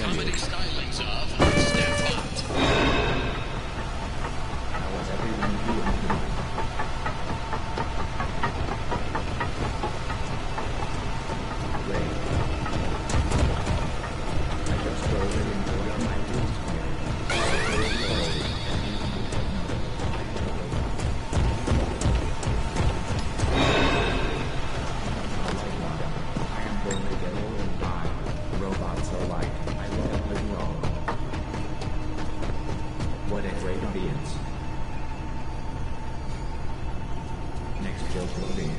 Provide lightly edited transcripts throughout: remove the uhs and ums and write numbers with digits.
comedy stylings of Snapbot. How was everyone doing tonight? Great. I just thoroughly enjoyed my week here. I am going to get old and die. Robots are like, I love living on. What a great audience. Next joke loading.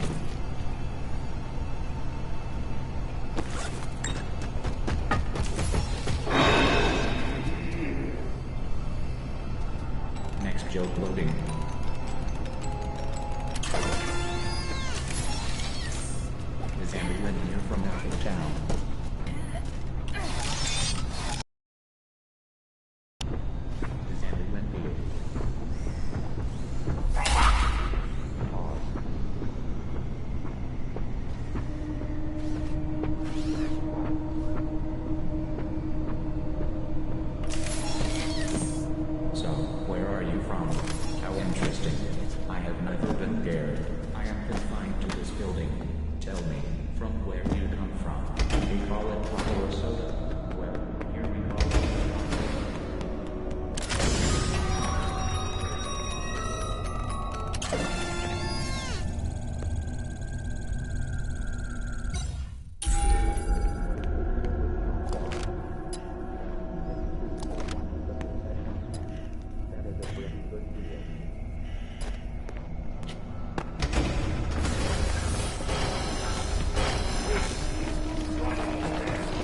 Next joke loading. Is everyone here from out of town? Is everyone here? Pause. So, where are you from? How interesting. I have never been there. I am confined to this building. Tell me, from where do you come from? We call it water or soda. Well, here we call it.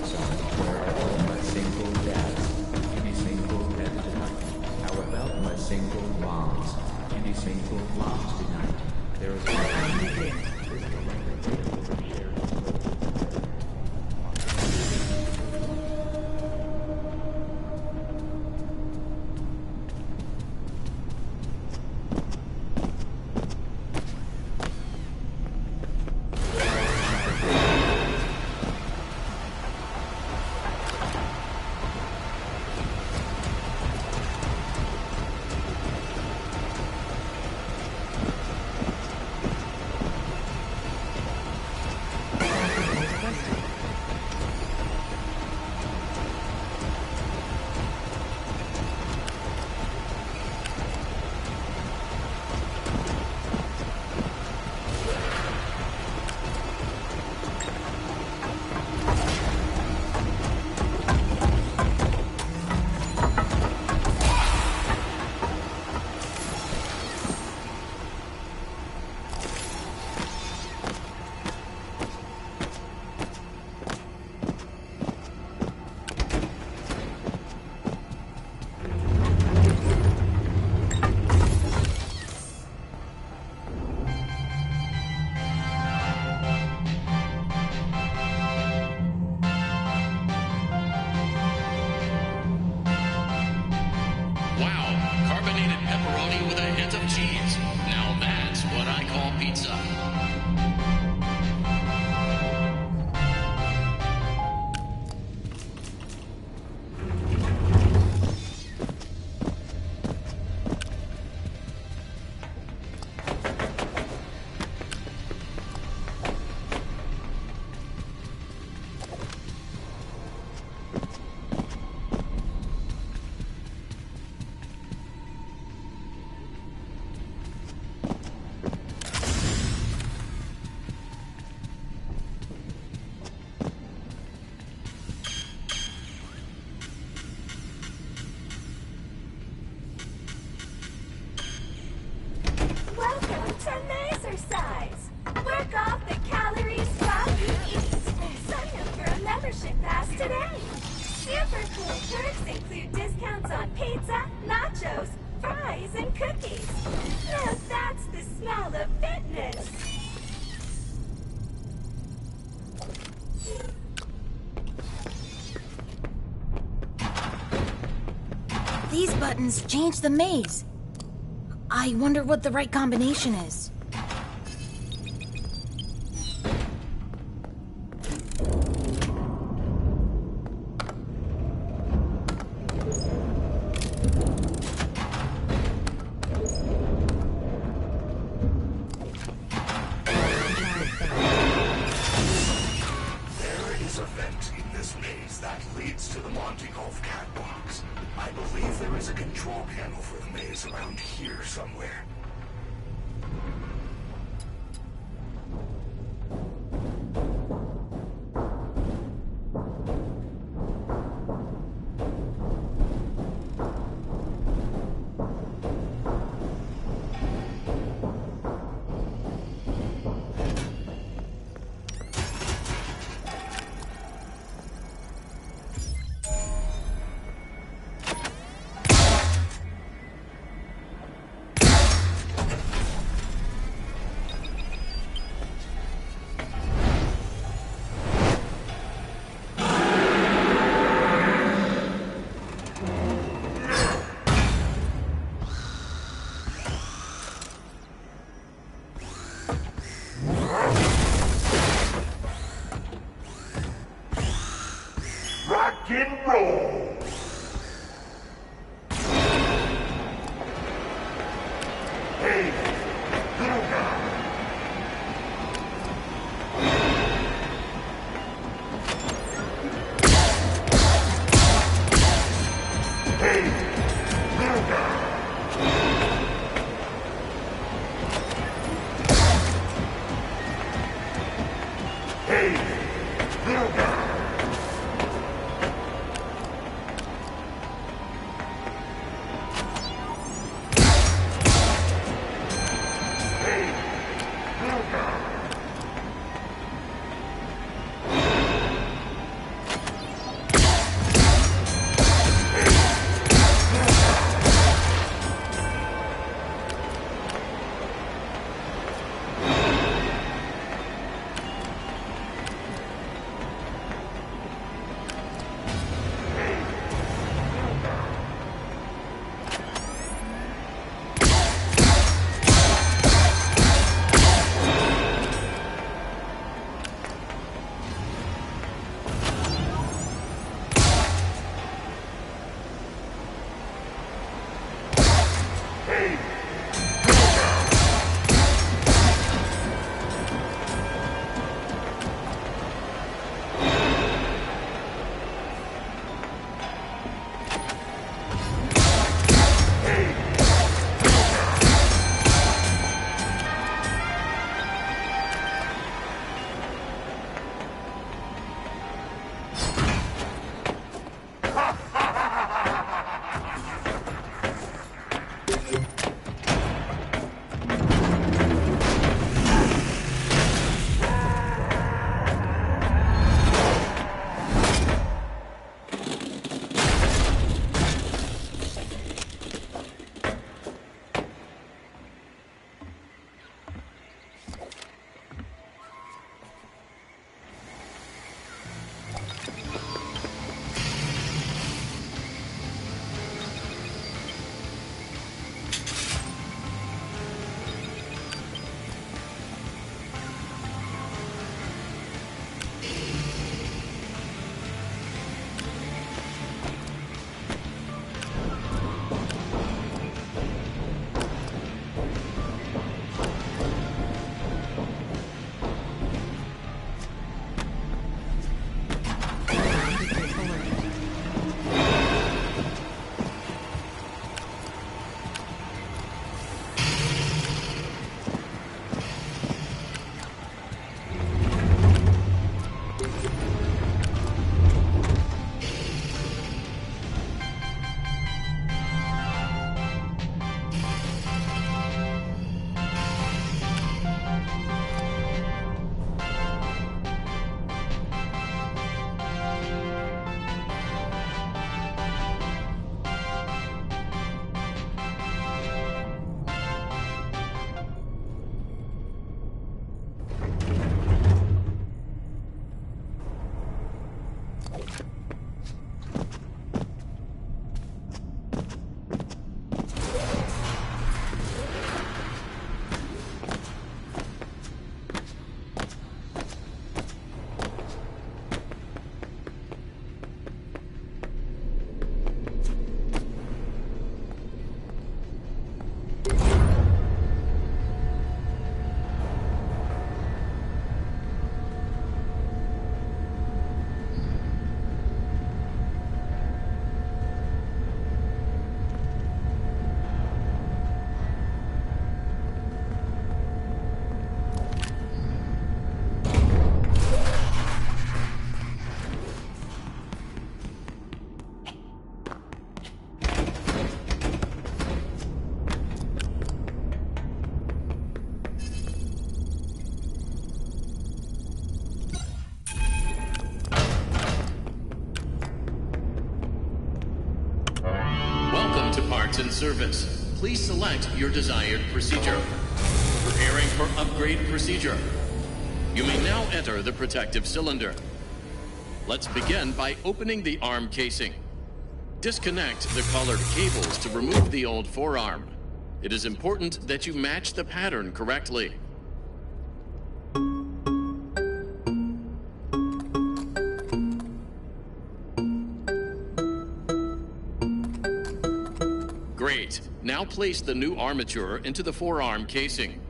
So, where are all my single dads? Any single dad tonight? How about my single moms? Any single moms tonight? There is Wow, carbonated pepperoni with a hint of cheese. Now that's what I call pizza. Welcome to Exercise. Work off the calories while you eat. Sign up for a membership pass today. Super cool perks include discounts on pizza, nachos, fries, and cookies. Now that's the smell of fitness. These buttons change the maze. I wonder what the right combination is. haunting off catwalks. I believe there is a control panel for the maze around here somewhere. parts and service. Please select your desired procedure. Preparing for upgrade procedure. You may now enter the protective cylinder. Let's begin by opening the arm casing. Disconnect the colored cables to remove the old forearm. It is important that you match the pattern correctly. Great. Now place the new armature into the forearm casing.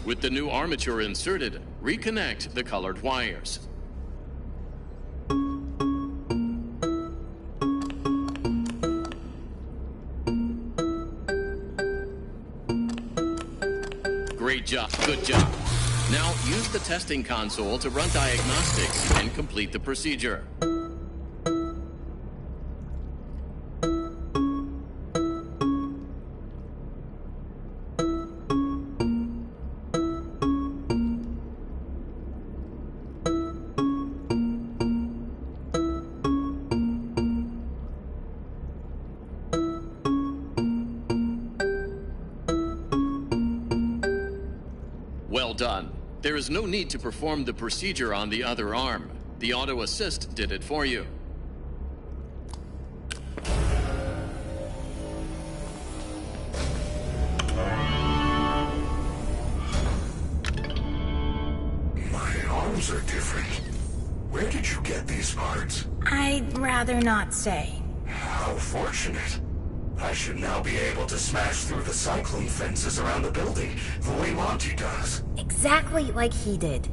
With the new armature inserted, reconnect the colored wires. Great job. Good job. Now use the testing console to run diagnostics and complete the procedure. Well done. There is no need to perform the procedure on the other arm. The auto assist did it for you. My arms are different. Where did you get these parts? I'd rather not say. How fortunate. I should now be able to smash through the cyclone fences around the building the way Monty does. Exactly like he did.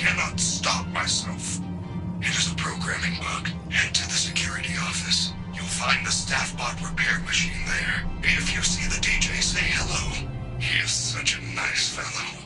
cannot stop myself. It is a programming bug. Head to the security office. You'll find the staff bot repair machine there. If you see the DJ, say hello. He is such a nice fellow.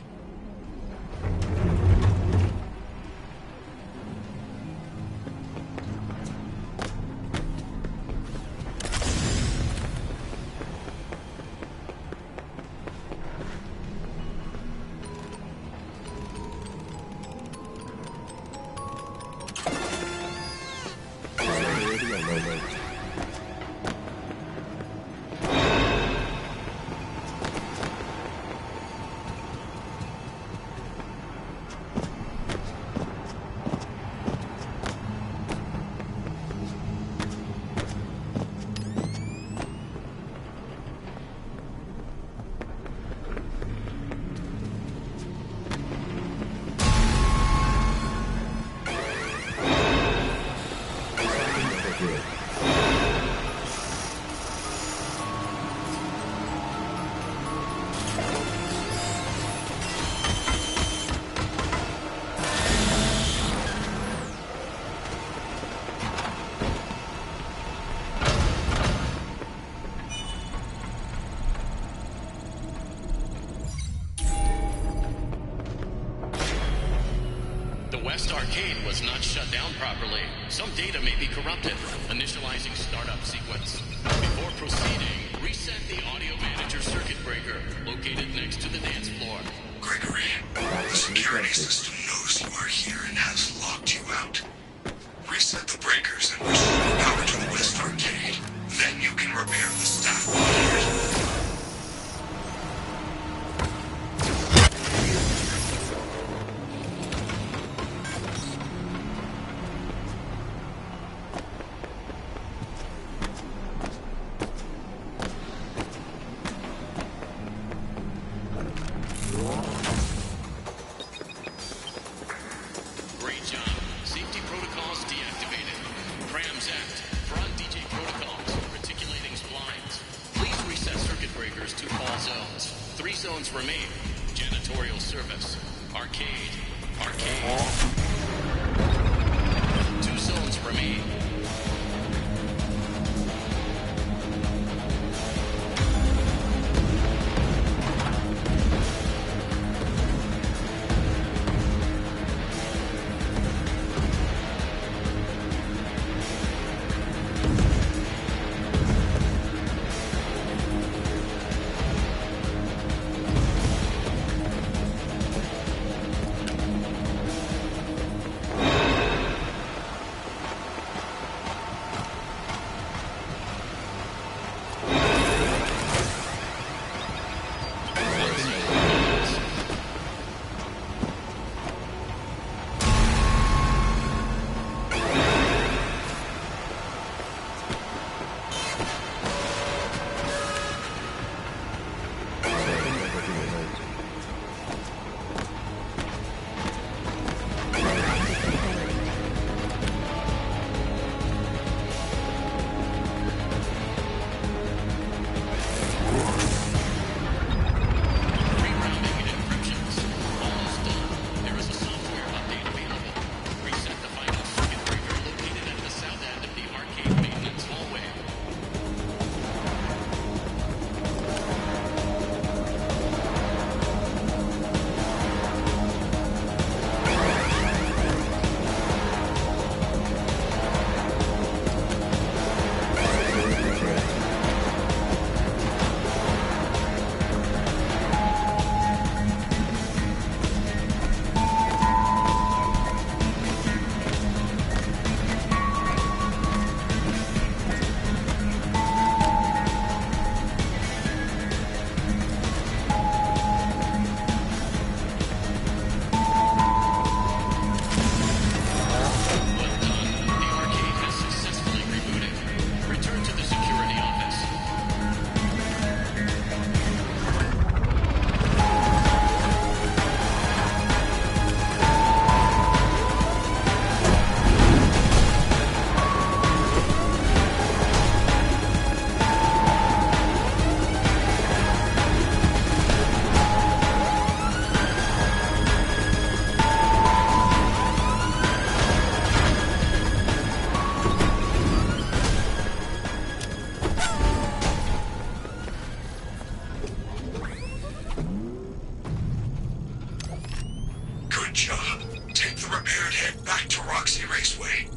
West Arcade was not shut down properly. Some data may be corrupted. Initializing startup sequence. Before proceeding, reset the audio manager circuit breaker located next to the dance floor. Gregory, the security system knows you are here and has locked you out. Reset the breakers and restore power to the West Arcade. Then you can repair the staff bot. Zones remain. Janitorial service. Arcade. Arcade. 2 zones remain. the repaired head back to Roxy Raceway.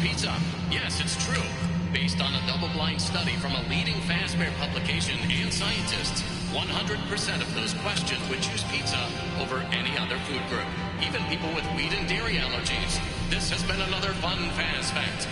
pizza. Yes, it's true. Based on a double-blind study from a leading fast-fare publication and scientists, 100% of those questioned would choose pizza over any other food group, even people with wheat and dairy allergies. This has been another fun Fast Fact.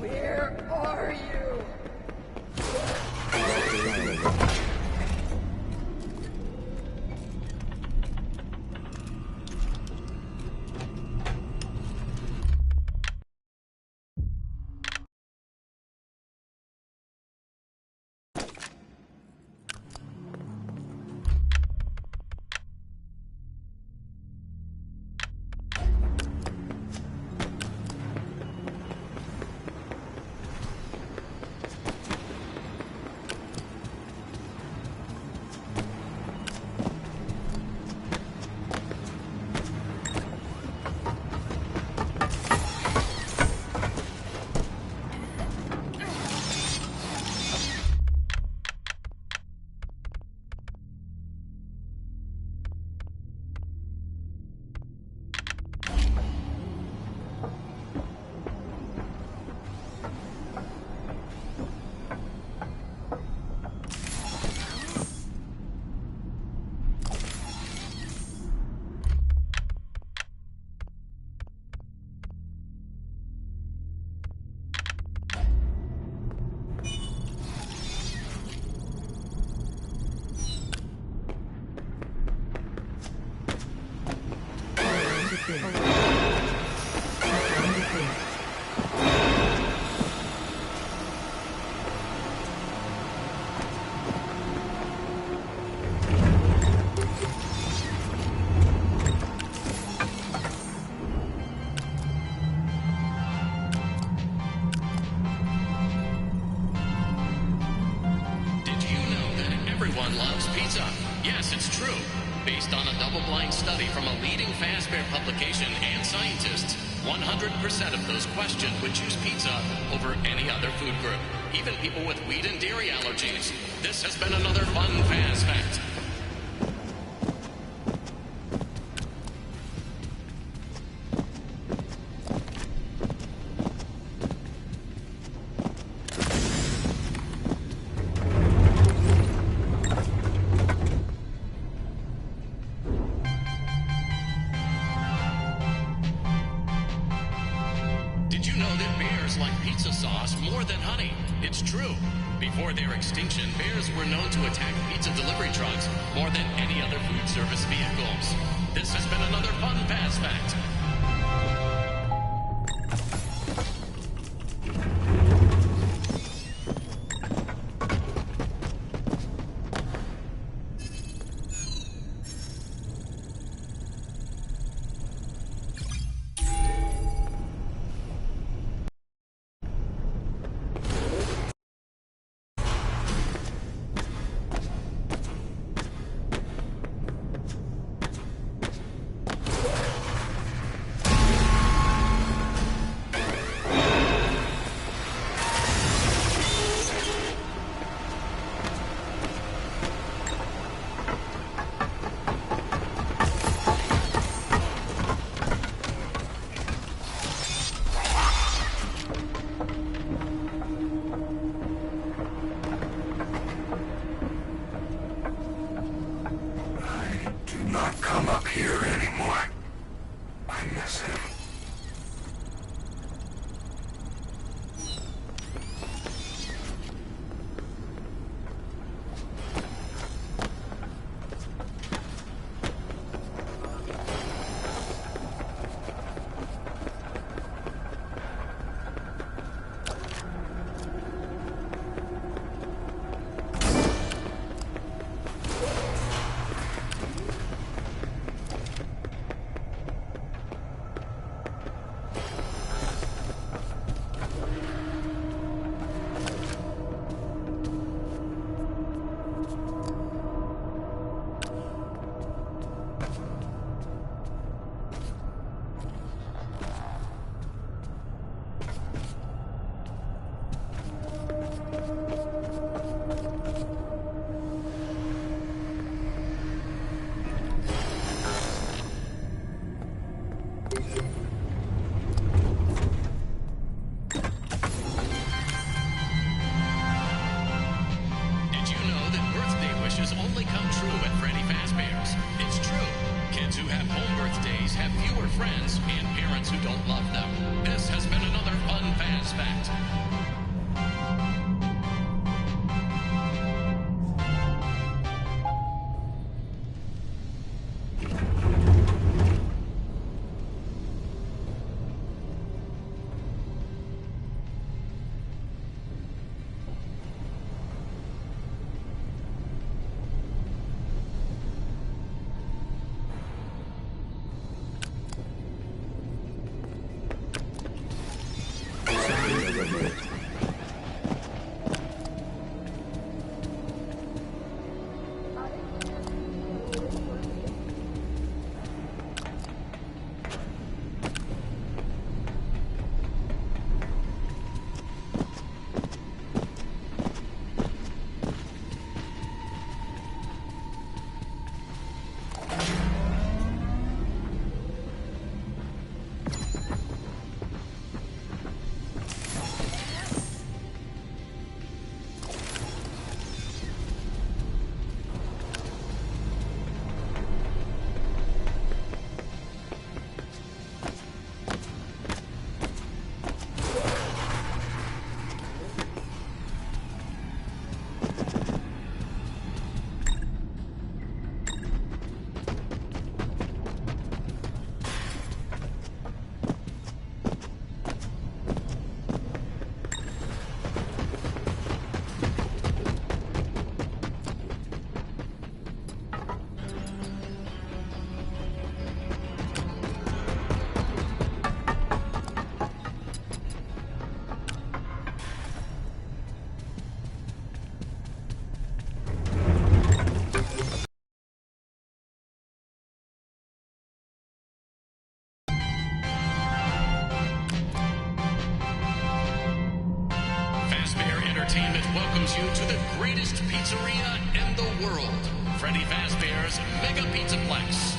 Where are you? Did you know that everyone loves pizza? Yes, it's true. Based on a double-blind study from a leading Fazbear publication and scientists, 100% of those questioned would choose pizza over any other food group, even people with wheat and dairy allergies. This has been another fun Faz Fact. Did you know that bears like pizza sauce more than honey? It's true. Before their extinction, bears were known to attack pizza delivery trucks more than any other food service vehicles. This has been another fun Faz Fact. Do not come up here anymore. I miss him. only come true at Freddy Fazbear's. It's true. Kids who have home birthdays have fewer friends and parents who don't love them. This has been another fun Faz Fact. pizzeria in the world. Freddy Fazbear's Mega Pizzaplex.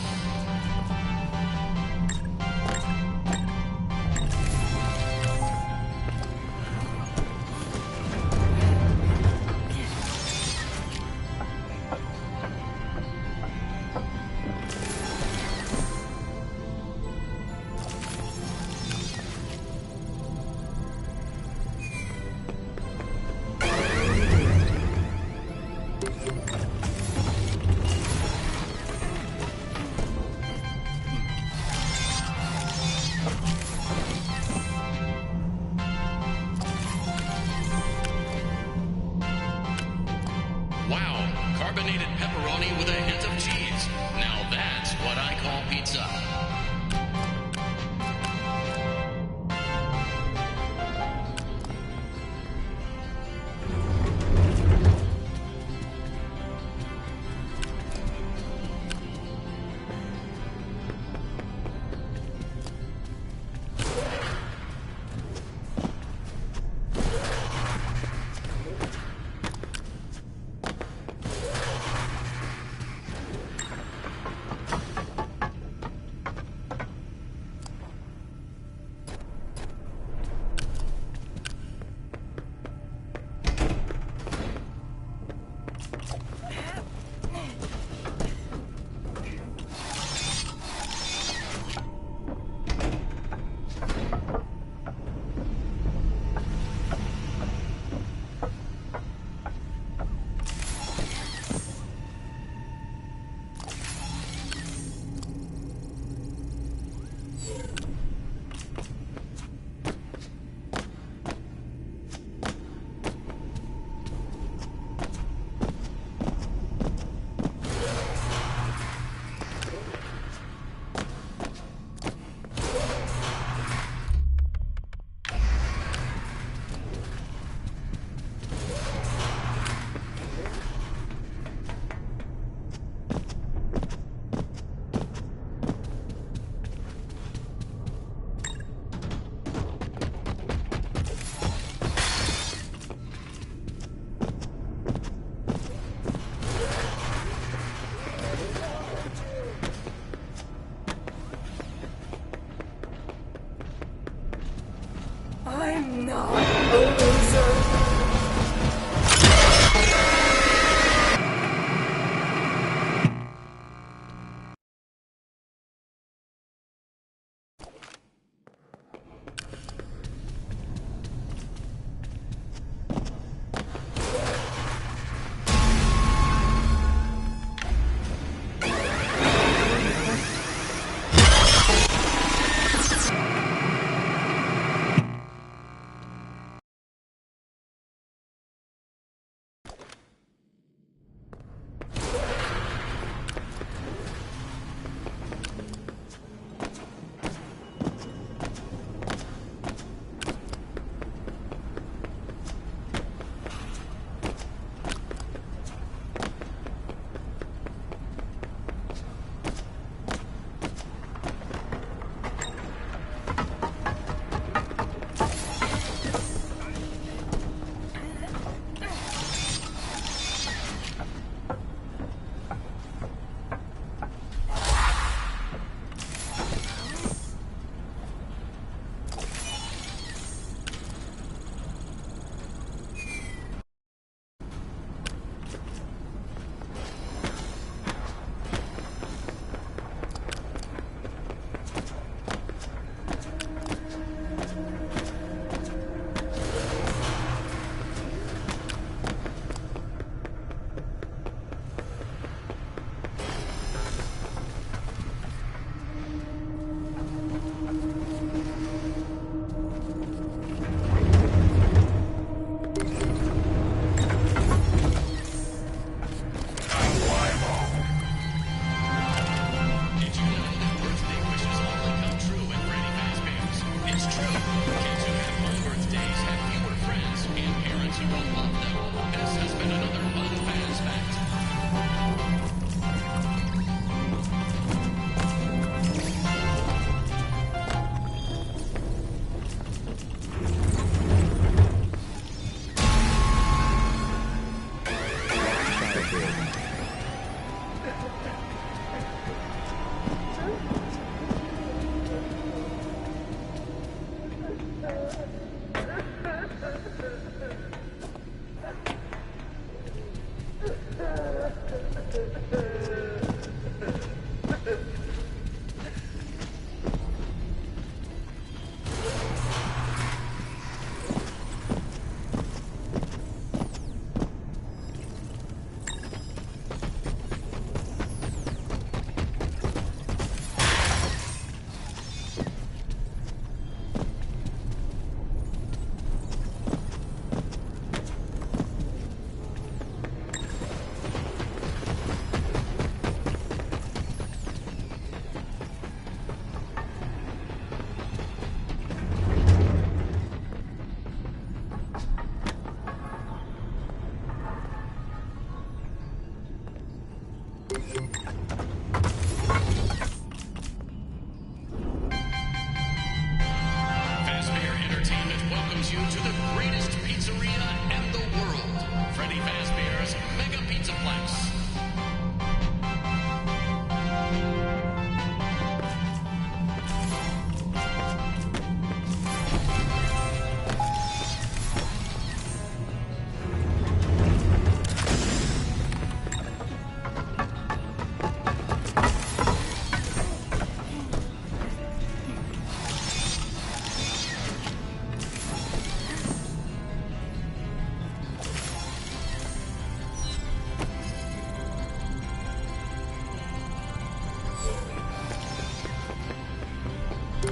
Wow,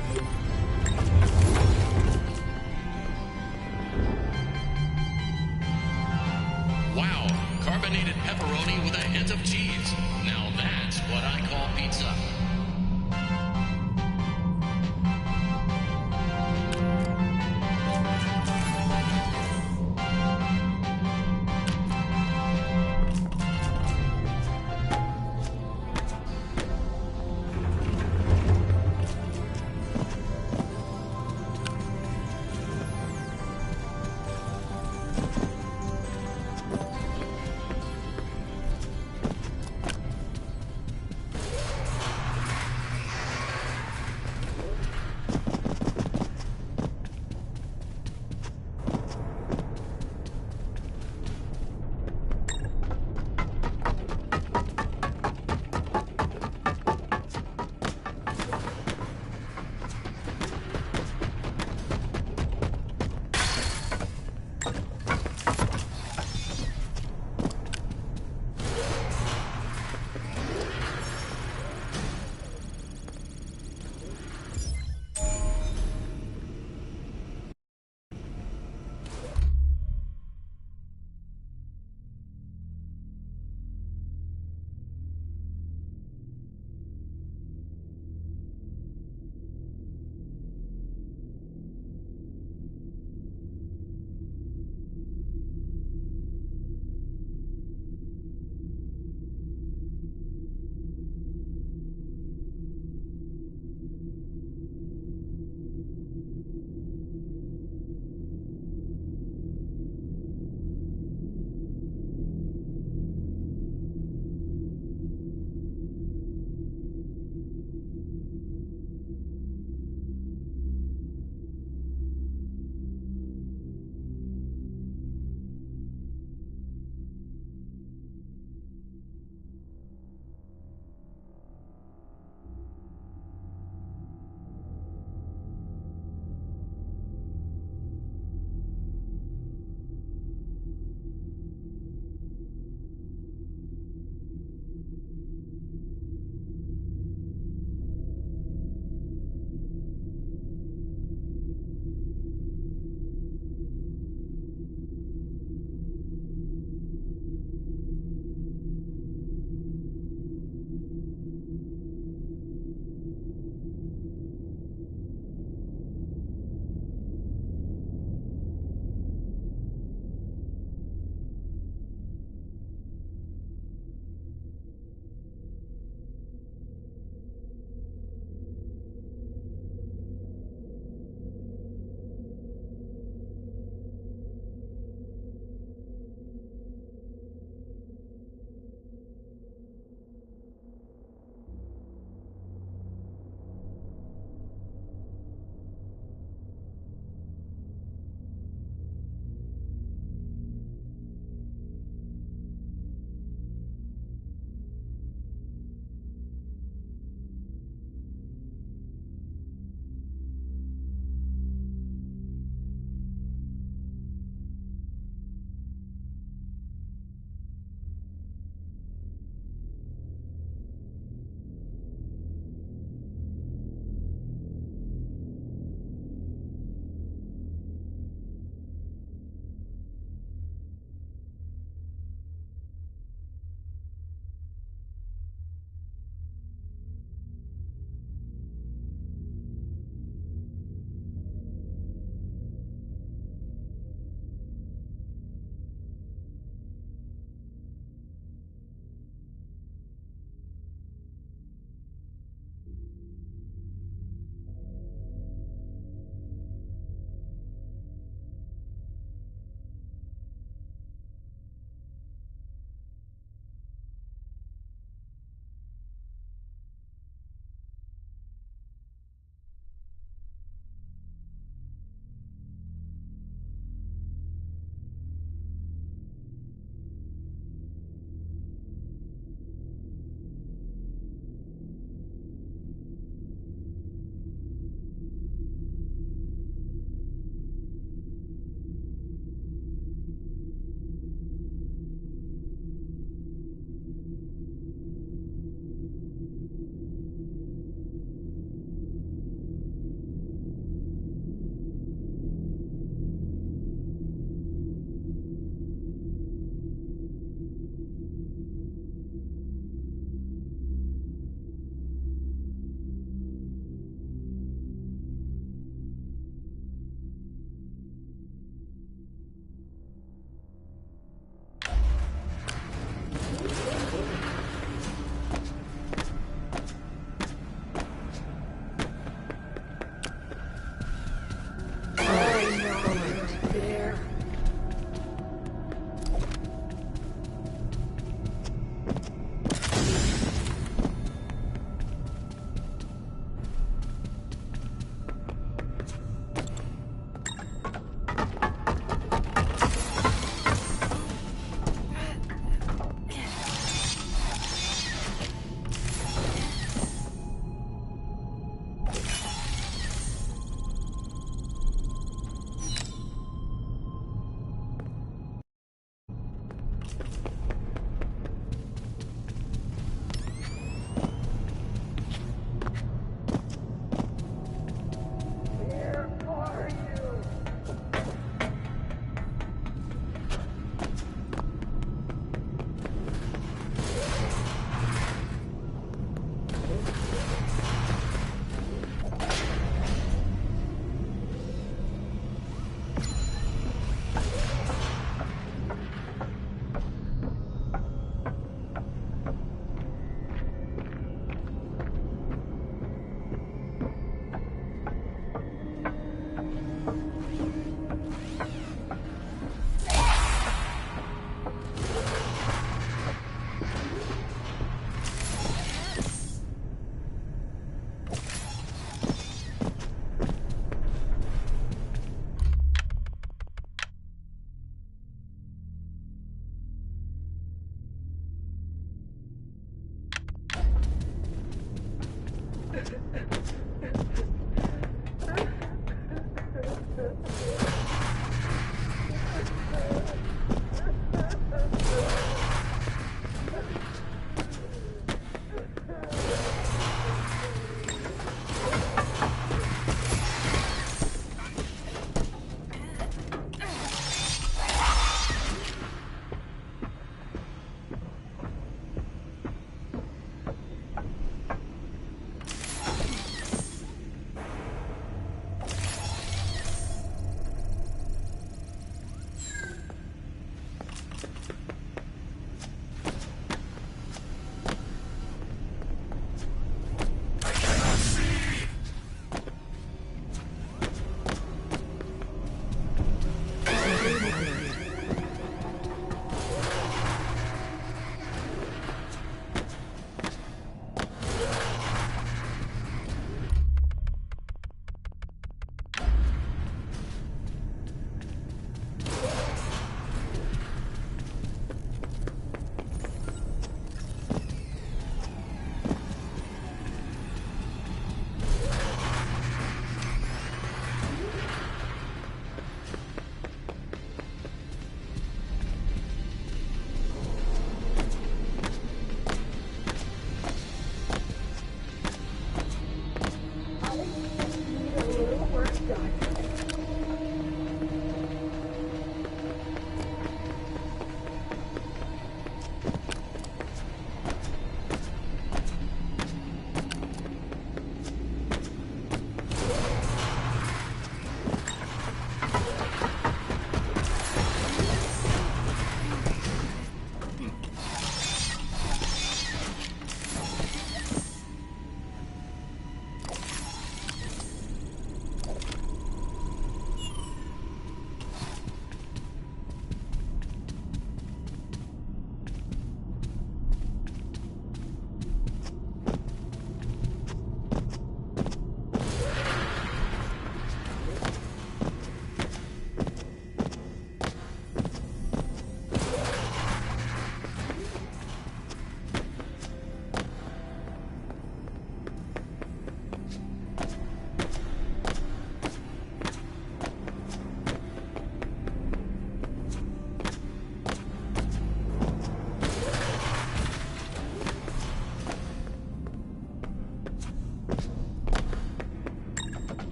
carbonated pepperoni with a hint of cheese. Now that's what I call pizza.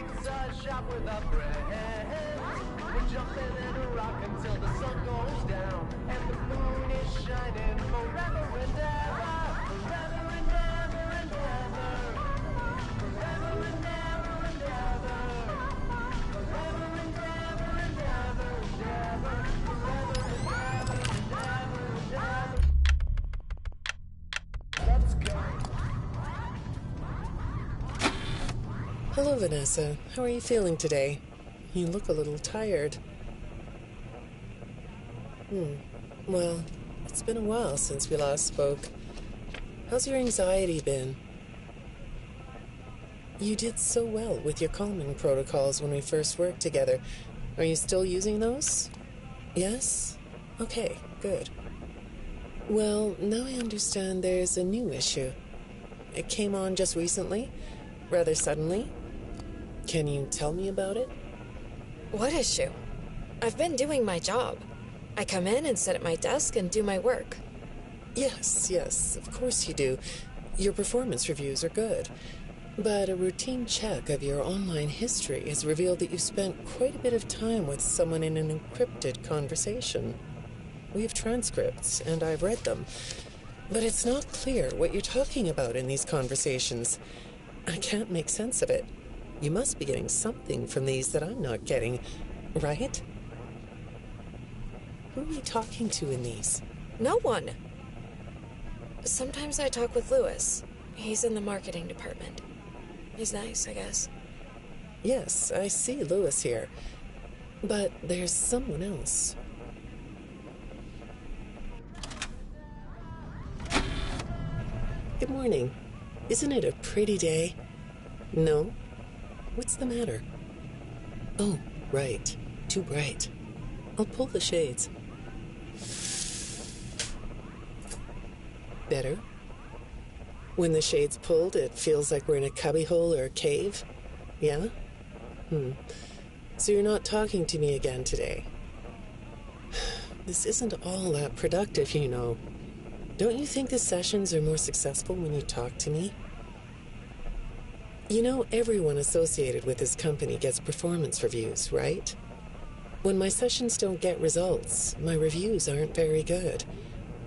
pizza shop with a friend. We're jumping in a rock until the sun goes down, and the moon is shining forever and ever, forever and ever and ever, forever and ever and ever, forever and ever and ever and ever, forever and ever and ever and ever. Let's go. Hello, Vanessa. How are you feeling today? You look a little tired. Well, it's been a while since we last spoke. How's your anxiety been? You did so well with your calming protocols when we first worked together. Are you still using those? Yes? Okay, good. Well, now I understand there's a new issue. It came on just recently, rather suddenly. Can you tell me about it? What issue? I've been doing my job. I come in and sit at my desk and do my work. Yes, of course you do. Your performance reviews are good. But a routine check of your online history has revealed that you spent quite a bit of time with someone in an encrypted conversation. We have transcripts, and I've read them. But it's not clear what you're talking about in these conversations. I can't make sense of it. You must be getting something from these that I'm not getting, right? Who are you talking to in these? No one. Sometimes I talk with Lewis. He's in the marketing department. He's nice, I guess. Yes, I see Lewis here. But there's someone else. Good morning. Isn't it a pretty day? No? What's the matter? Oh, right. Too bright. I'll pull the shades. Better? When the shade's pulled, it feels like we're in a cubbyhole or a cave? Yeah? So you're not talking to me again today? This isn't all that productive, you know. Don't you think the sessions are more successful when you talk to me? You know, everyone associated with this company gets performance reviews, right? When my sessions don't get results, my reviews aren't very good.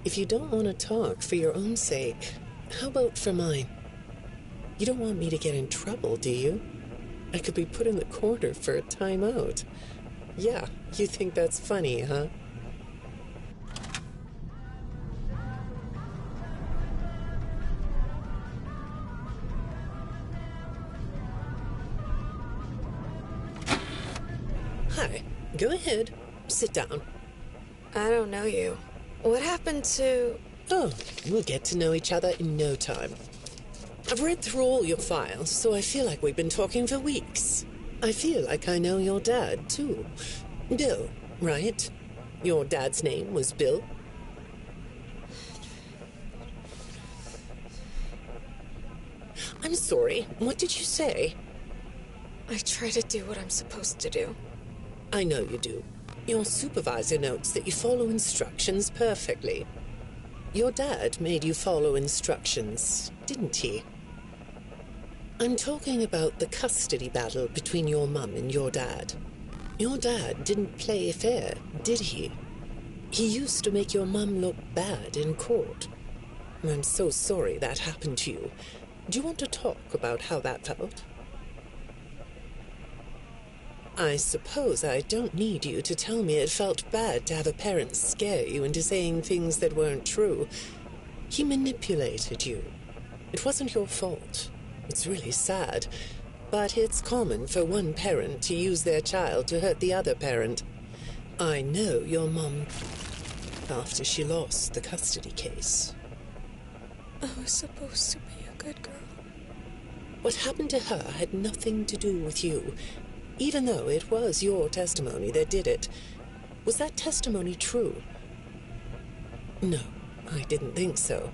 If you don't want to talk for your own sake, how about for mine? You don't want me to get in trouble, do you? I could be put in the corner for a timeout. Yeah, you think that's funny, huh? Hi, go ahead. Sit down. I don't know you. What happened to... Oh, we'll get to know each other in no time. I've read through all your files, so I feel like we've been talking for weeks. I feel like I know your dad, too. Bill, right? Your dad's name was Bill? I'm sorry, what did you say? I try to do what I'm supposed to do. I know you do. Your supervisor notes that you follow instructions perfectly. Your dad made you follow instructions, didn't he? I'm talking about the custody battle between your mum and your dad. Your dad didn't play fair, did he? He used to make your mum look bad in court. I'm so sorry that happened to you. Do you want to talk about how that felt? I suppose I don't need you to tell me it felt bad to have a parent scare you into saying things that weren't true. He manipulated you. It wasn't your fault. It's really sad. But it's common for one parent to use their child to hurt the other parent. I know your mum after she lost the custody case. I was supposed to be a good girl. What happened to her had nothing to do with you. Even though it was your testimony that did it. Was that testimony true? No, I didn't think so.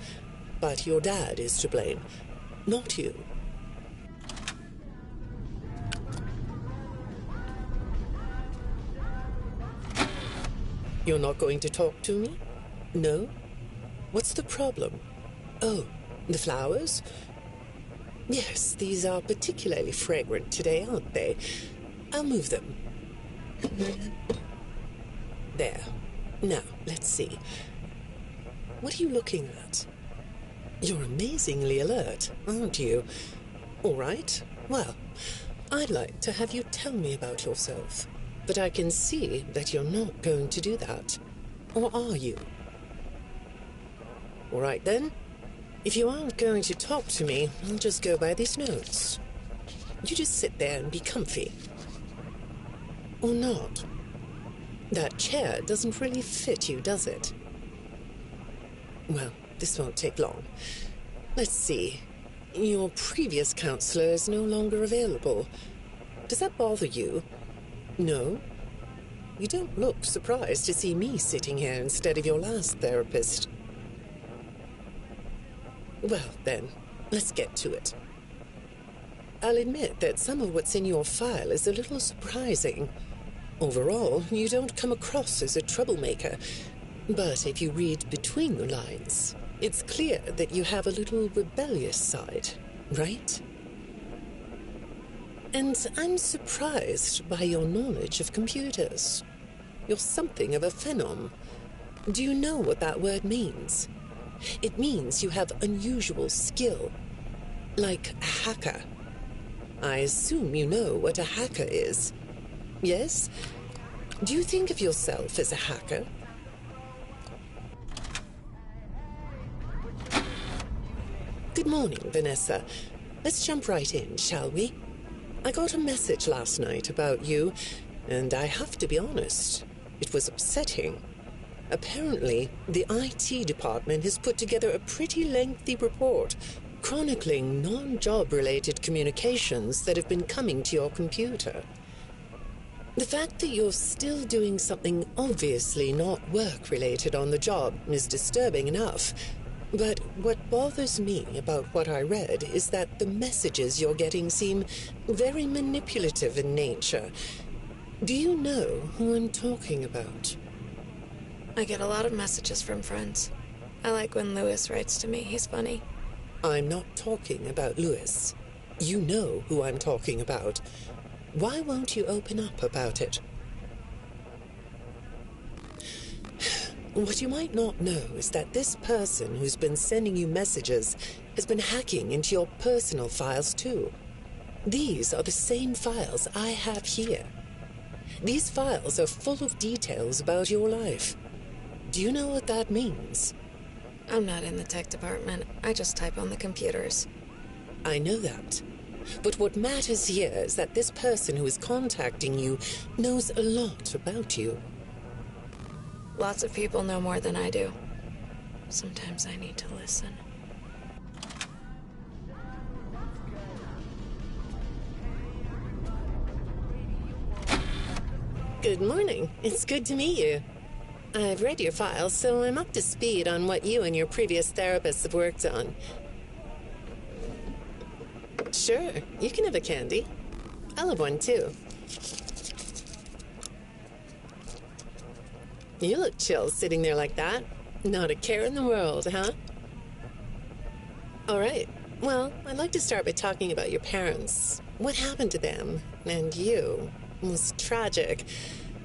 But your dad is to blame, not you. You're not going to talk to me? No? What's the problem? Oh, the flowers? Yes, these are particularly fragrant today, aren't they? I'll move them. There. Now, let's see. What are you looking at? You're amazingly alert, aren't you? All right. Well, I'd like to have you tell me about yourself. But I can see that you're not going to do that. Or are you? All right, then. If you aren't going to talk to me, I'll just go by these notes. You just sit there and be comfy. Or not. That chair doesn't really fit you, does it? Well, this won't take long. Let's see. Your previous counselor is no longer available. Does that bother you? No? You don't look surprised to see me sitting here instead of your last therapist. Well, then, let's get to it. I'll admit that some of what's in your file is a little surprising. Overall, you don't come across as a troublemaker. But if you read between the lines, it's clear that you have a little rebellious side, right? And I'm surprised by your knowledge of computers. You're something of a phenom. Do you know what that word means? It means you have unusual skill, like a hacker. I assume you know what a hacker is. Yes? Do you think of yourself as a hacker? Good morning, Vanessa. Let's jump right in, shall we? I got a message last night about you, and I have to be honest, it was upsetting. Apparently, the IT department has put together a pretty lengthy report chronicling non-job-related communications that have been coming to your computer. The fact that you're still doing something obviously not work-related on the job is disturbing enough. But what bothers me about what I read is that the messages you're getting seem very manipulative in nature. Do you know who I'm talking about? I get a lot of messages from friends. I like when Lewis writes to me. He's funny. I'm not talking about Lewis. You know who I'm talking about. Why won't you open up about it? What you might not know is that this person who's been sending you messages has been hacking into your personal files too. These are the same files I have here. These files are full of details about your life. Do you know what that means? I'm not in the tech department. I just type on the computers. I know that. But what matters here is that this person who is contacting you knows a lot about you. Lots of people know more than I do. Sometimes I need to listen. Good morning. It's good to meet you. I've read your files, so I'm up to speed on what you and your previous therapists have worked on. Sure, you can have a candy. I'll have one too. You look chill sitting there like that. Not a care in the world, huh? All right. Well, I'd like to start by talking about your parents. What happened to them and you? It was tragic.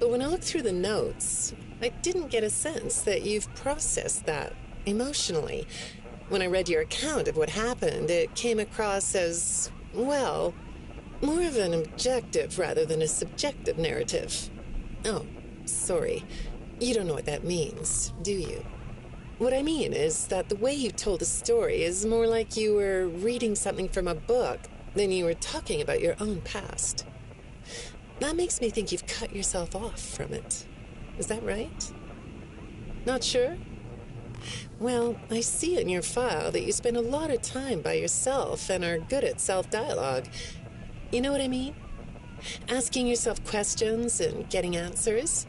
But when I looked through the notes, I didn't get a sense that you've processed that emotionally. When I read your account of what happened, it came across as, well, more of an objective rather than a subjective narrative. Oh, sorry. You don't know what that means, do you? What I mean is that the way you told the story is more like you were reading something from a book than you were talking about your own past. That makes me think you've cut yourself off from it. Is that right? Not sure? Well, I see in your file that you spend a lot of time by yourself and are good at self-dialogue. You know what I mean? Asking yourself questions and getting answers.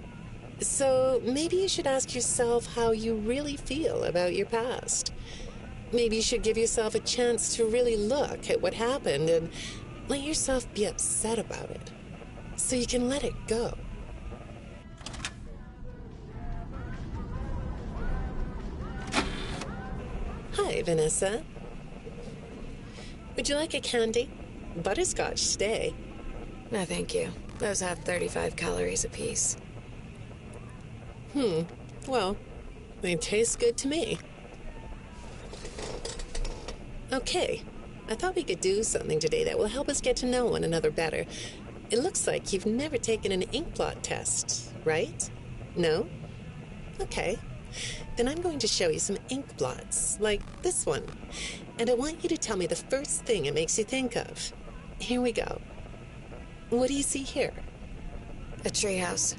So maybe you should ask yourself how you really feel about your past. Maybe you should give yourself a chance to really look at what happened and let yourself be upset about it, so you can let it go. Hi, Vanessa. Would you like a candy? Butterscotch stay. No, thank you. Those have 35 calories apiece. Well, they taste good to me. Okay, I thought we could do something today that will help us get to know one another better. It looks like you've never taken an ink blot test, right? No? Okay. Then I'm going to show you some ink blots, like this one. And I want you to tell me the first thing it makes you think of. Here we go. What do you see here? A treehouse.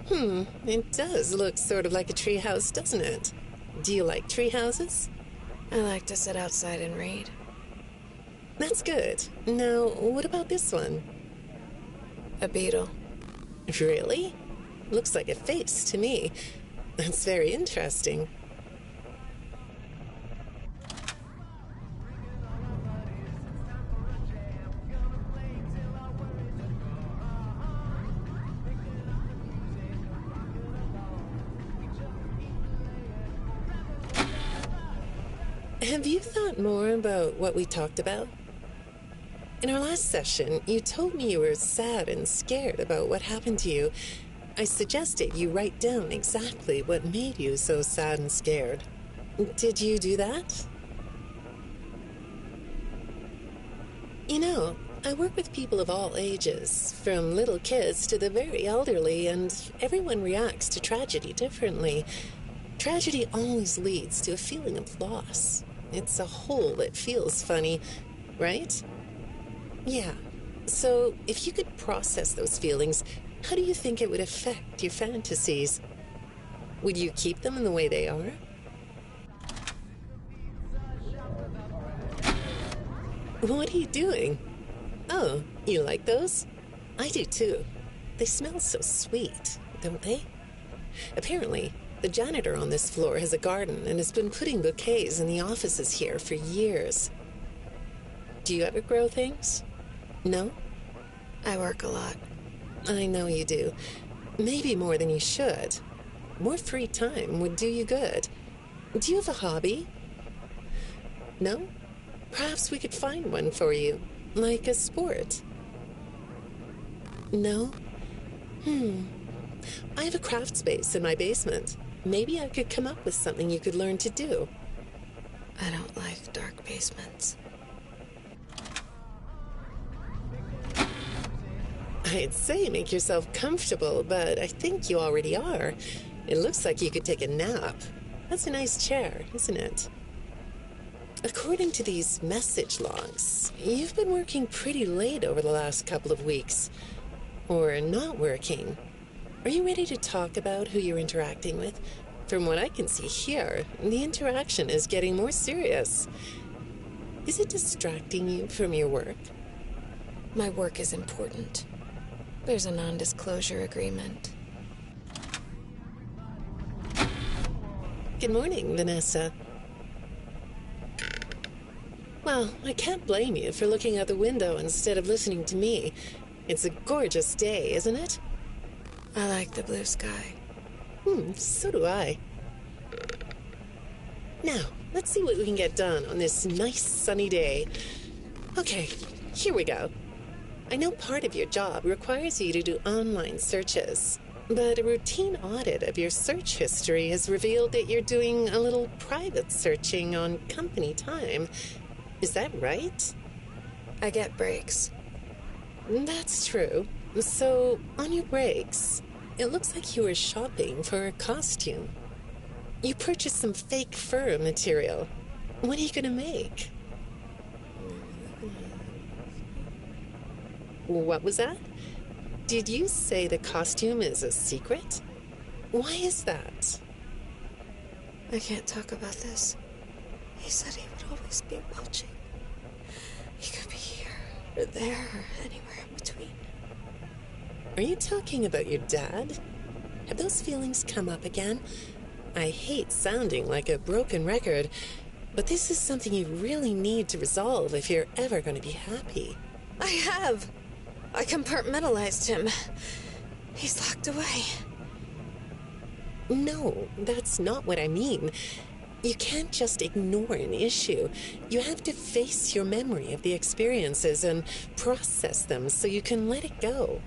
It does look sort of like a treehouse, doesn't it? Do you like treehouses? I like to sit outside and read. That's good. Now, what about this one? A beetle. Really? Looks like a face to me. That's very interesting. Have you thought more about what we talked about? In our last session, you told me you were sad and scared about what happened to you. I suggested you write down exactly what made you so sad and scared. Did you do that? You know, I work with people of all ages, from little kids to the very elderly, and everyone reacts to tragedy differently. Tragedy always leads to a feeling of loss. It's a hole that feels funny, right? Yeah. So, if you could process those feelings, how do you think it would affect your fantasies? Would you keep them in the way they are? What are you doing? Oh, you like those? I do too. They smell so sweet, don't they? Apparently, the janitor on this floor has a garden and has been putting bouquets in the offices here for years. Do you ever grow things? No? I work a lot. I know you do. Maybe more than you should. More free time would do you good. Do you have a hobby? No? Perhaps we could find one for you, like a sport. No? I have a craft space in my basement. Maybe I could come up with something you could learn to do. I don't like dark basements. I'd say make yourself comfortable, but I think you already are. It looks like you could take a nap. That's a nice chair, isn't it? According to these message logs, you've been working pretty late over the last couple of weeks. Or not working. Are you ready to talk about who you're interacting with? From what I can see here, the interaction is getting more serious. Is it distracting you from your work? My work is important. There's a non-disclosure agreement. Good morning, Vanessa. Well, I can't blame you for looking out the window instead of listening to me. It's a gorgeous day, isn't it? I like the blue sky. So do I. Now, let's see what we can get done on this nice sunny day. Okay, here we go. I know part of your job requires you to do online searches, but a routine audit of your search history has revealed that you're doing a little private searching on company time. Is that right? I get breaks. That's true. So, on your breaks, it looks like you were shopping for a costume. You purchased some fake fur material. What are you going to make? What was that? Did you say the costume is a secret? Why is that? I can't talk about this. He said he would always be watching. He could be here, or there, or anywhere in between. Are you talking about your dad? Have those feelings come up again? I hate sounding like a broken record, but this is something you really need to resolve if you're ever going to be happy. I have. I compartmentalized him. He's locked away. No, that's not what I mean. You can't just ignore an issue. You have to face your memory of the experiences and process them so you can let it go.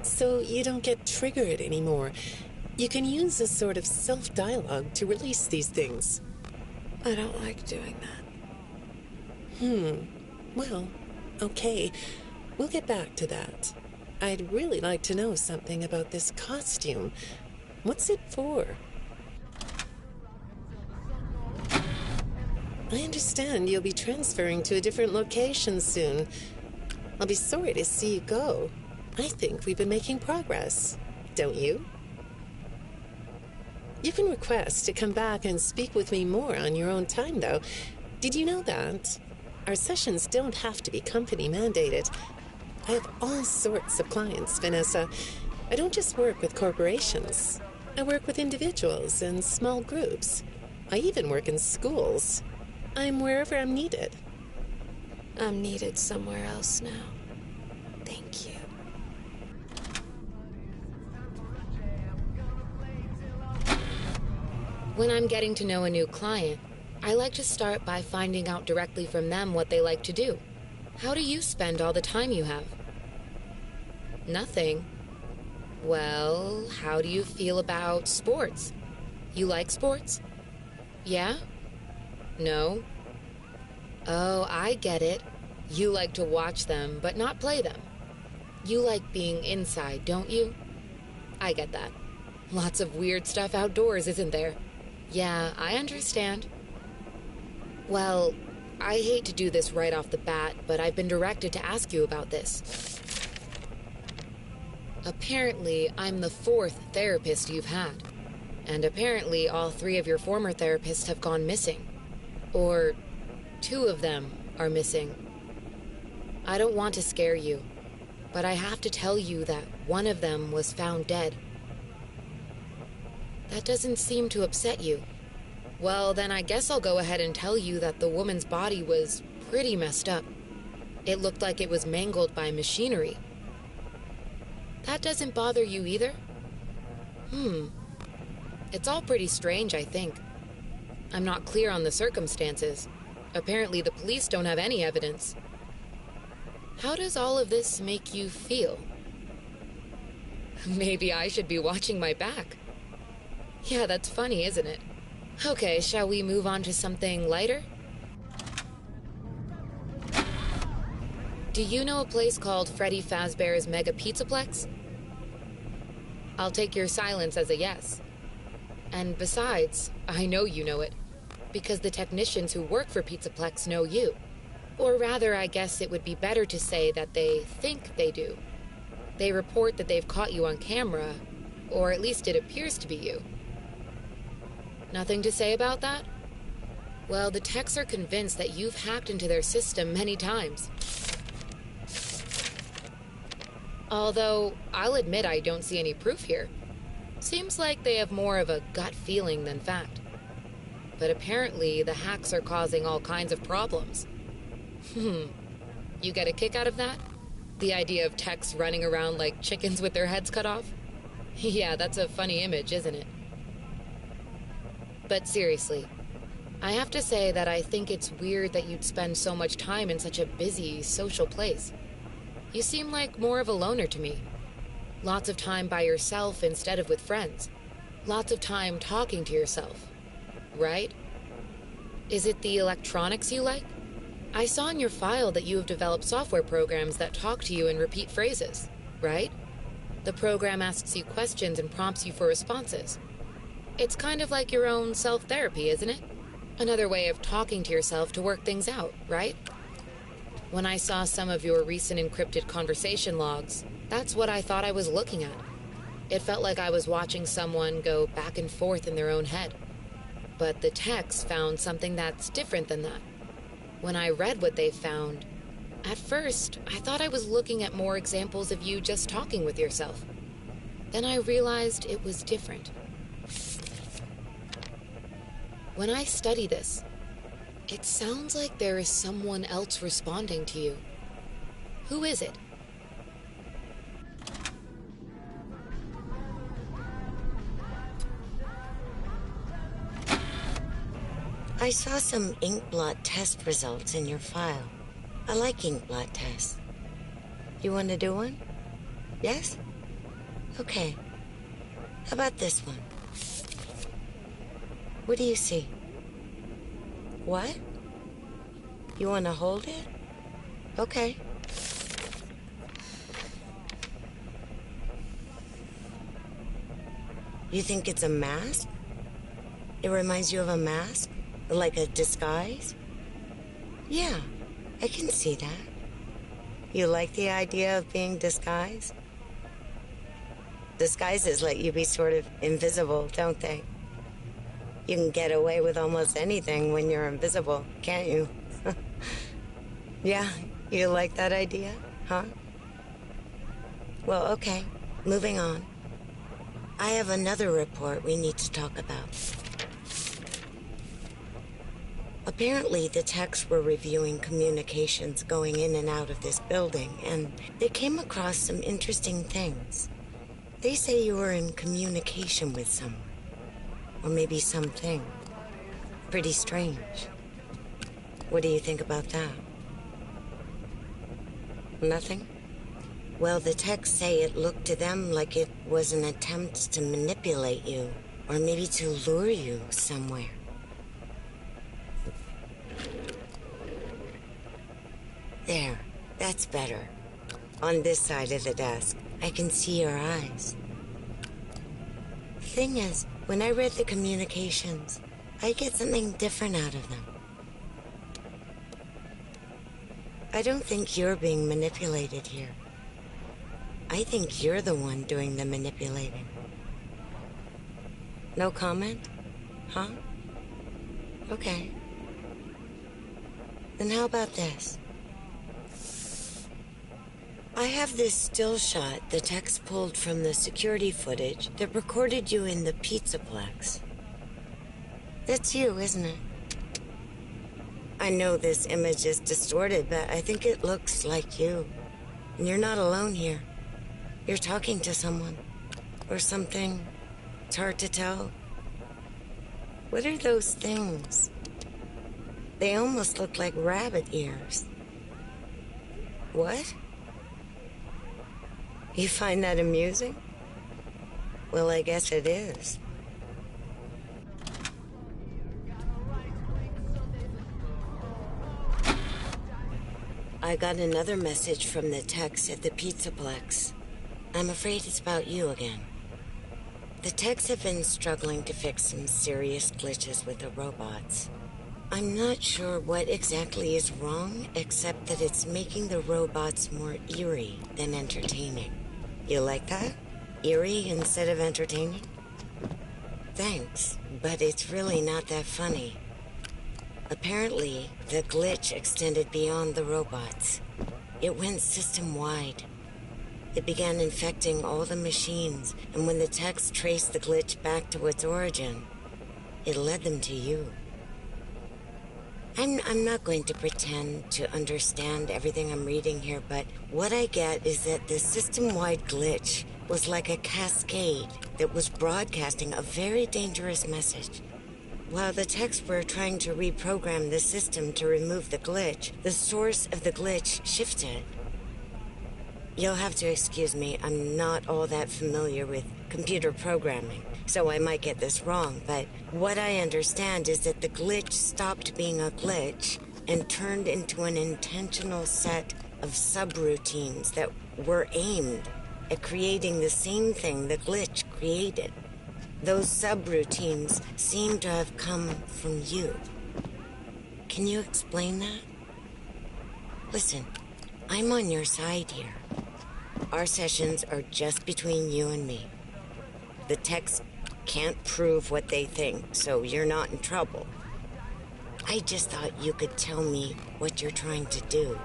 So you don't get triggered anymore. You can use a sort of self-dialogue to release these things. I don't like doing that. Well, okay. We'll get back to that. I'd really like to know something about this costume. What's it for? I understand you'll be transferring to a different location soon. I'll be sorry to see you go. I think we've been making progress, don't you? You can request to come back and speak with me more on your own time, though. Did you know that? Our sessions don't have to be company mandated. I have all sorts of clients, Vanessa. I don't just work with corporations. I work with individuals and small groups. I even work in schools. I'm wherever I'm needed. I'm needed somewhere else now. Thank you. When I'm getting to know a new client, I like to start by finding out directly from them what they like to do. How do you spend all the time you have? Nothing. Well, how do you feel about sports? You like sports? Yeah? No? Oh, I get it. You like to watch them, but not play them. You like being inside, don't you? I get that. Lots of weird stuff outdoors, isn't there? Yeah, I understand. Well, I hate to do this right off the bat, but I've been directed to ask you about this. Apparently, I'm the 4th therapist you've had. And apparently, all 3 of your former therapists have gone missing. Or 2 of them are missing. I don't want to scare you, but I have to tell you that one of them was found dead. That doesn't seem to upset you. Well, then I guess I'll go ahead and tell you that the woman's body was pretty messed up. It looked like it was mangled by machinery. That doesn't bother you either? It's all pretty strange, I think. I'm not clear on the circumstances. Apparently the police don't have any evidence. How does all of this make you feel? Maybe I should be watching my back. Yeah, that's funny, isn't it? Okay, shall we move on to something lighter? Do you know a place called Freddy Fazbear's Mega Pizzaplex? I'll take your silence as a yes. And besides, I know you know it, because the technicians who work for Pizzaplex know you. Or rather, I guess it would be better to say that they think they do. They report that they've caught you on camera, or at least it appears to be you. Nothing to say about that? Well, the techs are convinced that you've hacked into their system many times. Although, I'll admit I don't see any proof here. Seems like they have more of a gut feeling than fact. But apparently, the hacks are causing all kinds of problems. You get a kick out of that? The idea of techs running around like chickens with their heads cut off? Yeah, that's a funny image, isn't it? But seriously, I have to say that I think it's weird that you'd spend so much time in such a busy, social place. You seem like more of a loner to me. Lots of time by yourself instead of with friends. Lots of time talking to yourself. Right? Is it the electronics you like? I saw in your file that you have developed software programs that talk to you in repeat phrases, right? The program asks you questions and prompts you for responses. It's kind of like your own self-therapy, isn't it? Another way of talking to yourself to work things out, right? When I saw some of your recent encrypted conversation logs, that's what I thought I was looking at. It felt like I was watching someone go back and forth in their own head. But the techs found something that's different than that. When I read what they found, at first, I thought I was looking at more examples of you just talking with yourself. Then I realized it was different. When I study this, it sounds like there is someone else responding to you. Who is it? I saw some ink blot test results in your file. I like ink blot tests. You want to do one? Yes? Okay. How about this one? What do you see? What? You want to hold it? Okay. You think it's a mask? It reminds you of a mask? Like a disguise? Yeah, I can see that. You like the idea of being disguised? Disguises let you be sort of invisible, don't they? You can get away with almost anything when you're invisible, can't you? Yeah, you like that idea, huh? Well, okay, moving on. I have another report we need to talk about. Apparently, the techs were reviewing communications going in and out of this building, and they came across some interesting things. They say you were in communication with someone. Or maybe something. Pretty strange. What do you think about that? Nothing? Well, the techs say it looked to them like it was an attempt to manipulate you, or maybe to lure you somewhere. There, that's better. On this side of the desk, I can see your eyes. Thing is, when I read the communications, I get something different out of them. I don't think you're being manipulated here. I think you're the one doing the manipulating. No comment? Huh? Okay. Then how about this? I have this still shot the techs pulled from the security footage that recorded you in the Pizzaplex. That's you, isn't it? I know this image is distorted, but I think it looks like you. And you're not alone here. You're talking to someone. Or something. It's hard to tell. What are those things? They almost look like rabbit ears. What? You find that amusing? Well, I guess it is. I got another message from the techs at the Pizzaplex. I'm afraid it's about you again. The techs have been struggling to fix some serious glitches with the robots. I'm not sure what exactly is wrong, except that it's making the robots more eerie than entertaining. You like that? Eerie instead of entertaining? Thanks, but it's really not that funny. Apparently, the glitch extended beyond the robots. It went system-wide. It began infecting all the machines, and when the techs traced the glitch back to its origin, it led them to you. I'm not going to pretend to understand everything I'm reading here, but what I get is that the system-wide glitch was like a cascade that was broadcasting a very dangerous message. While the techs were trying to reprogram the system to remove the glitch, the source of the glitch shifted. You'll have to excuse me, I'm not all that familiar with computer programming, so I might get this wrong, but what I understand is that the glitch stopped being a glitch and turned into an intentional set of subroutines that were aimed at creating the same thing the glitch created. Those subroutines seem to have come from you. Can you explain that? Listen, I'm on your side here. Our sessions are just between you and me. The techs can't prove what they think, so you're not in trouble. I just thought you could tell me what you're trying to do.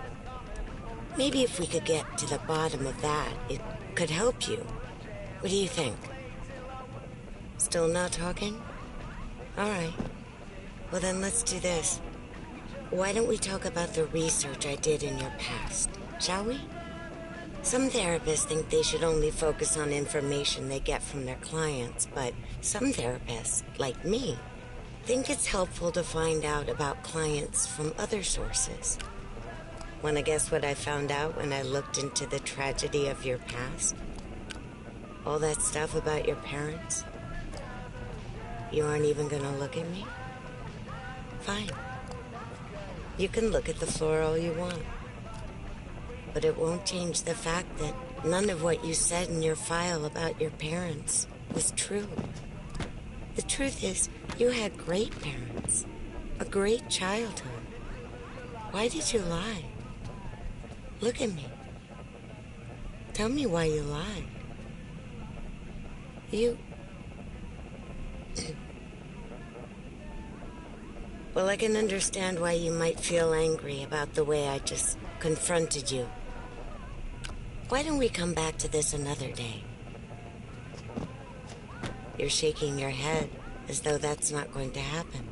Maybe if we could get to the bottom of that, it could help you. What do you think? Still not talking? All right. Well, then let's do this. Why don't we talk about the research I did in your past, shall we? Some therapists think they should only focus on information they get from their clients, but some therapists, like me, think it's helpful to find out about clients from other sources. Want to guess what I found out when I looked into the tragedy of your past? All that stuff about your parents? You aren't even gonna look at me? Fine. You can look at the floor all you want. But it won't change the fact that none of what you said in your file about your parents was true. The truth is, you had great parents. A great childhood. Why did you lie? Look at me. Tell me why you lied. You... Well, I can understand why you might feel angry about the way I just confronted you. Why don't we come back to this another day? You're shaking your head as though that's not going to happen.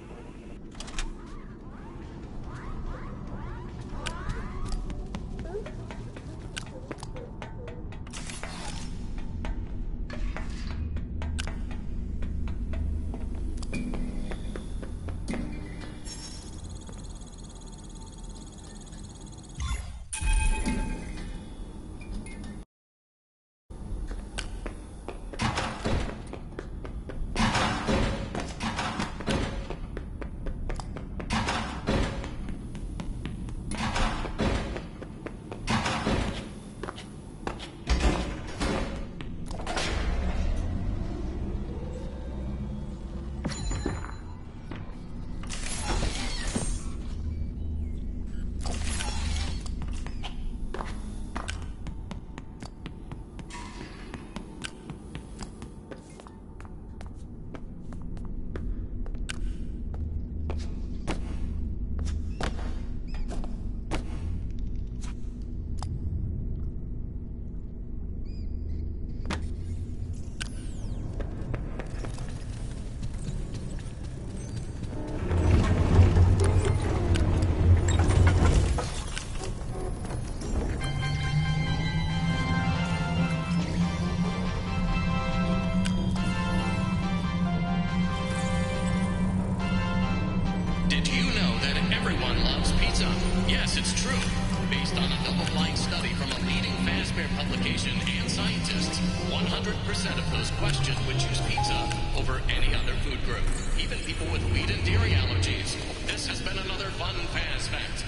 Did you know that everyone loves pizza? Yes, it's true. Based on a double-blind study from a leading fast-food publication and scientists, 100% of those questioned would choose pizza over any other food group, even people with wheat and dairy allergies. This has been another fun Fast Fact.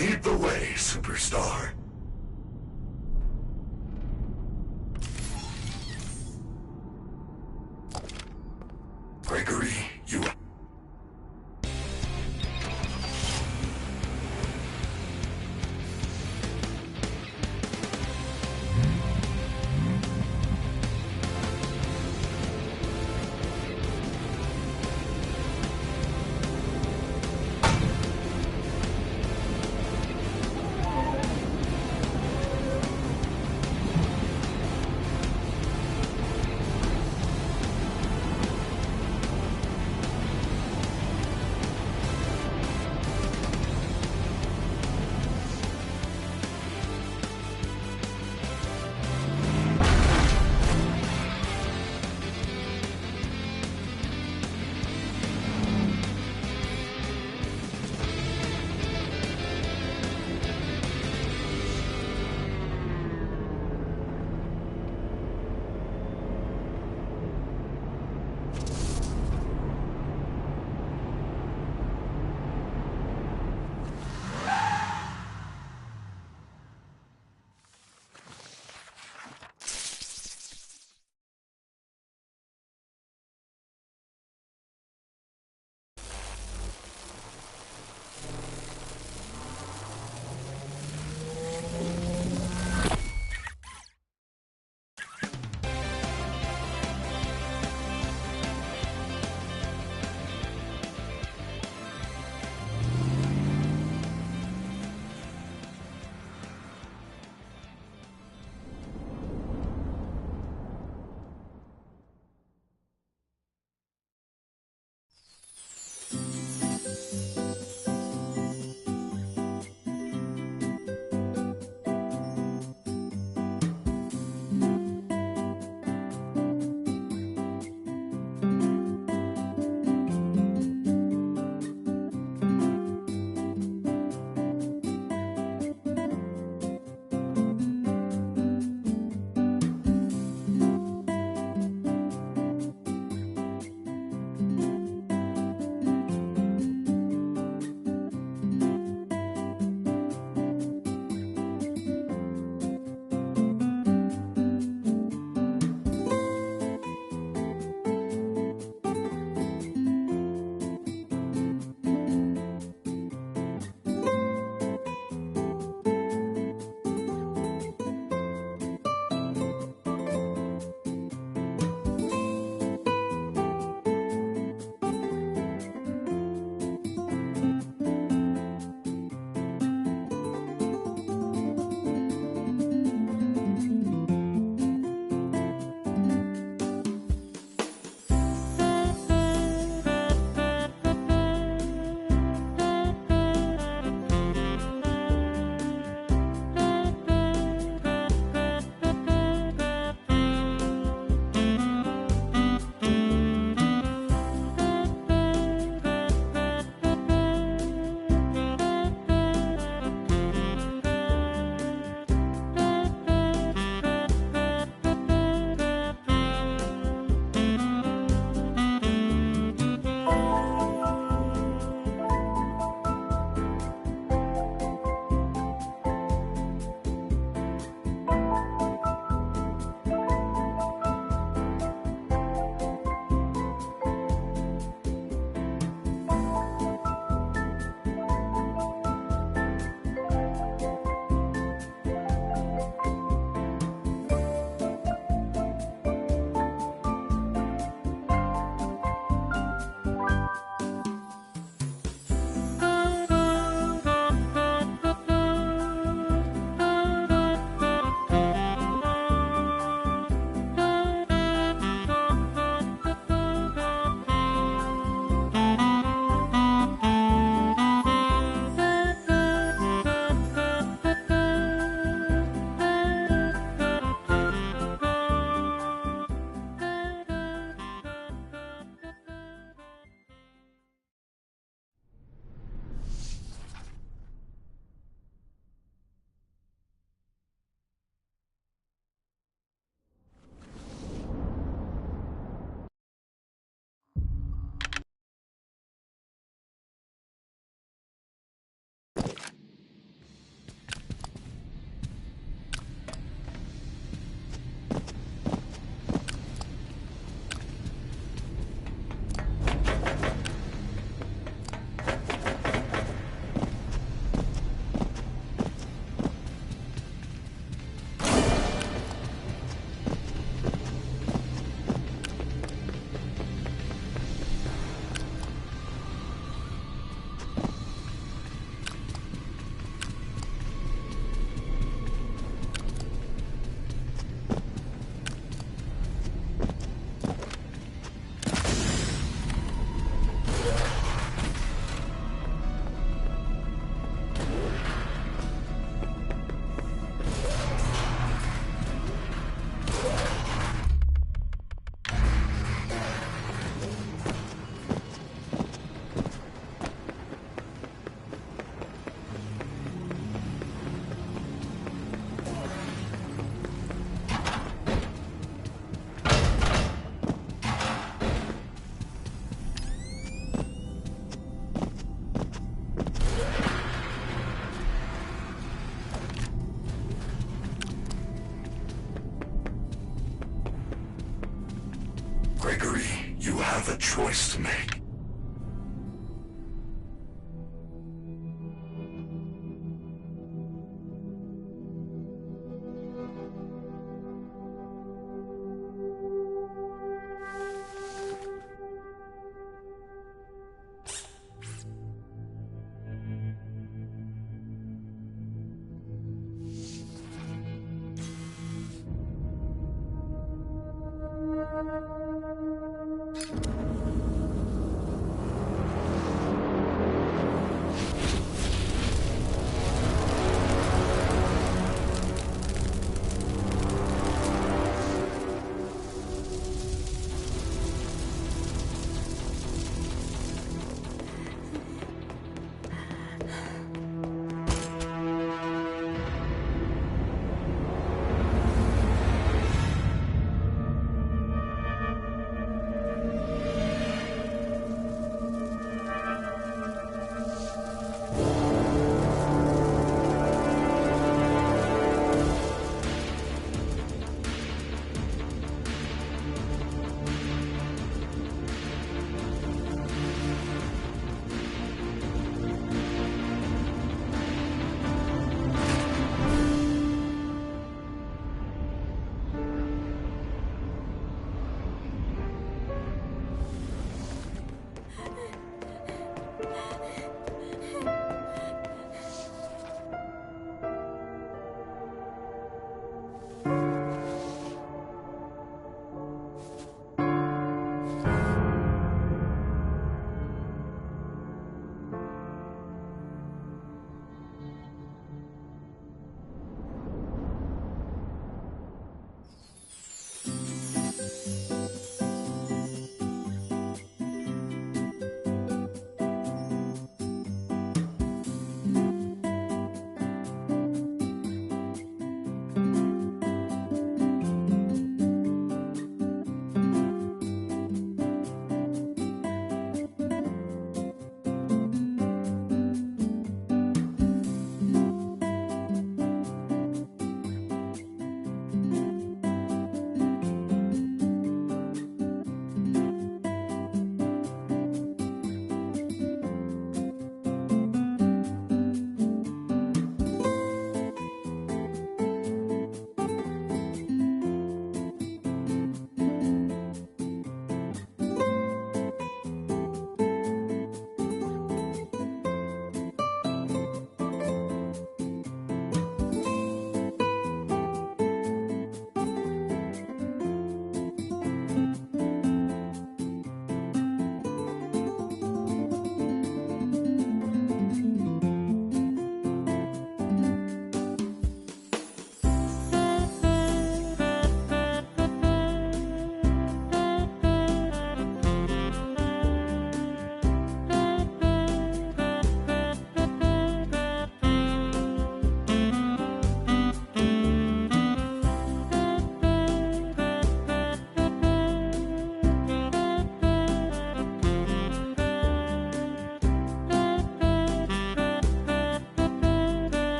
Lead the way, superstar. Gregory, you... choice to make.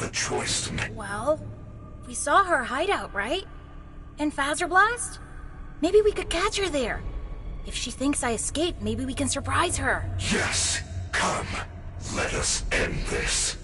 other choice to make. Well, we saw her hideout, right? In Blast? Maybe we could catch her there. If she thinks I escaped, maybe we can surprise her. Yes, come. Let us end this.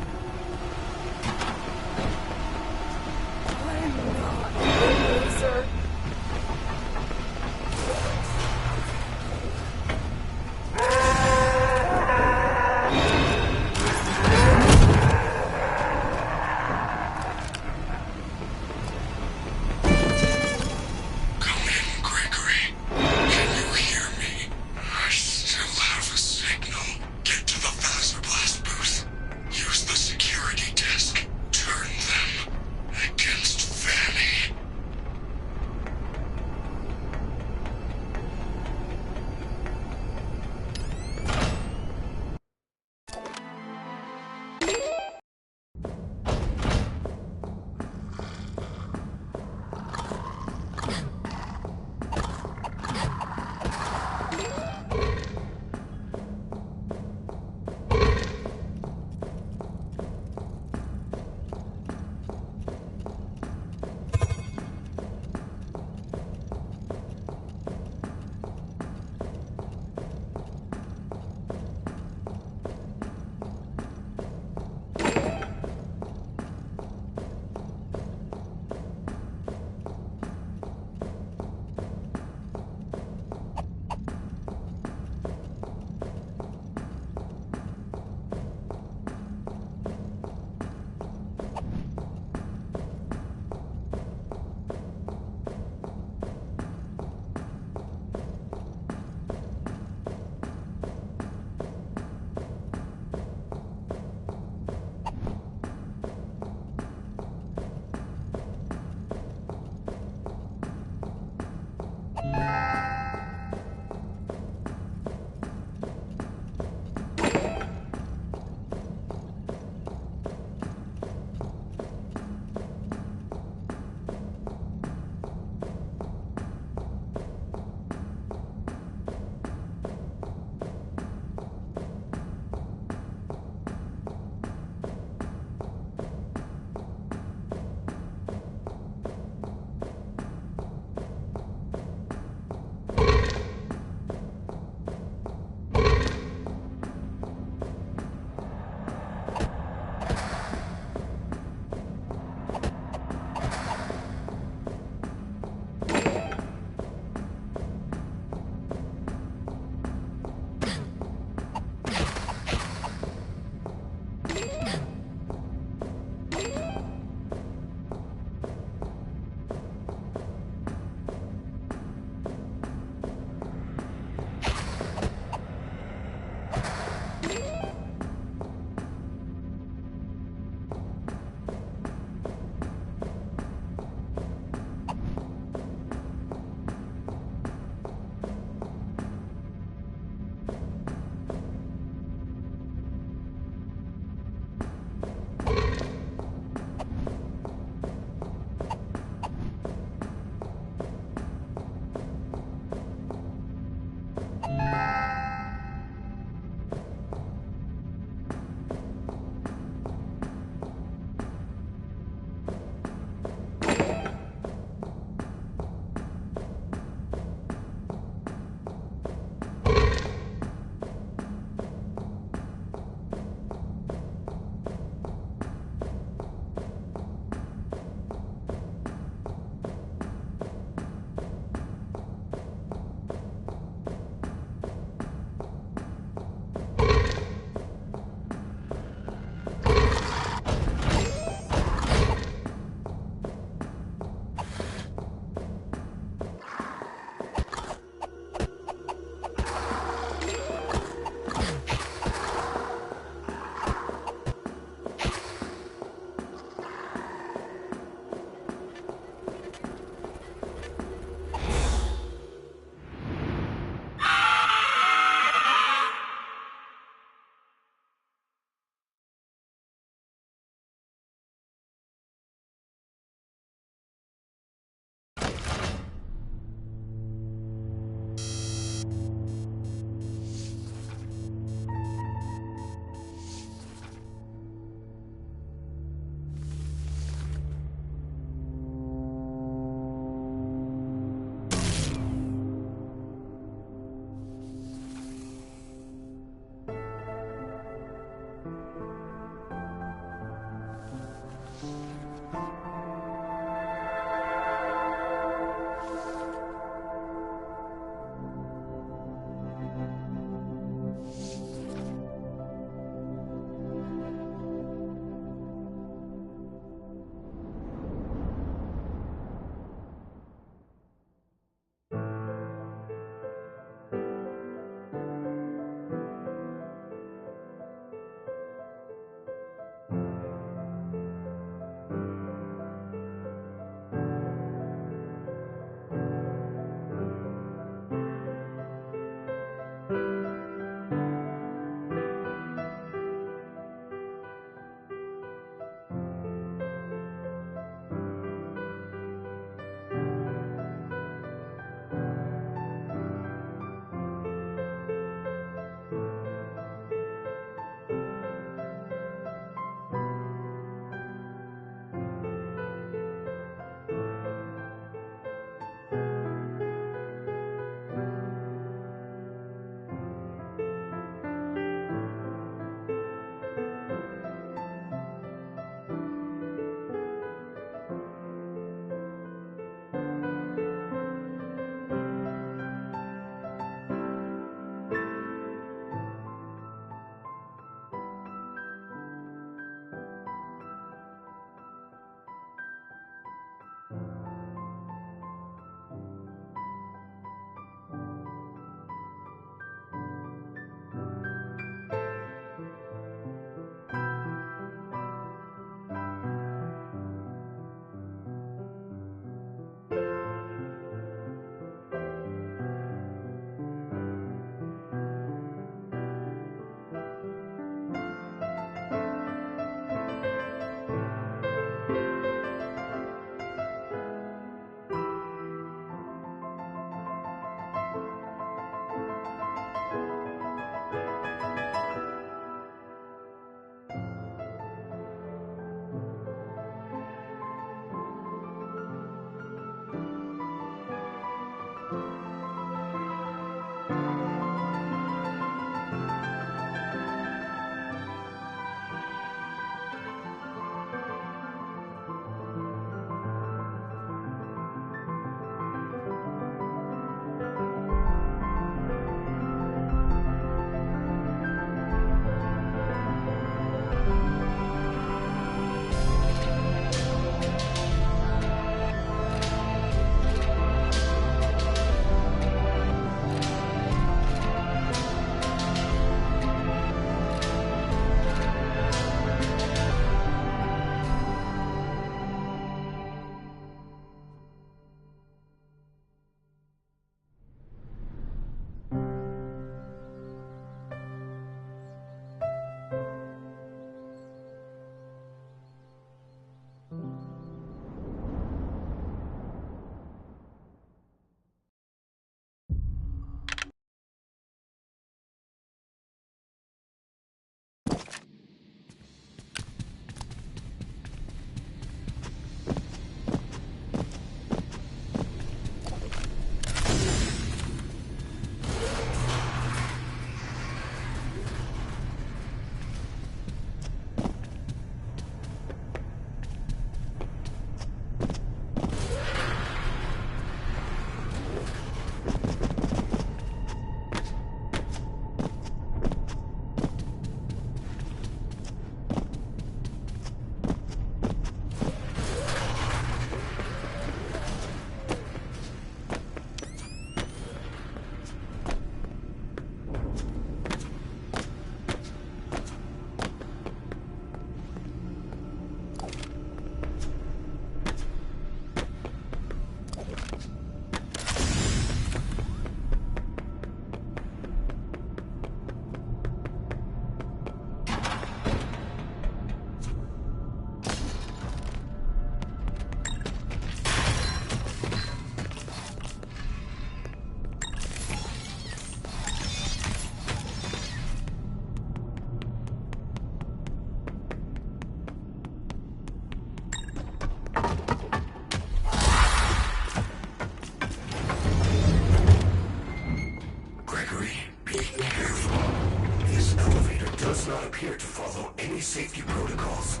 follow any safety protocols.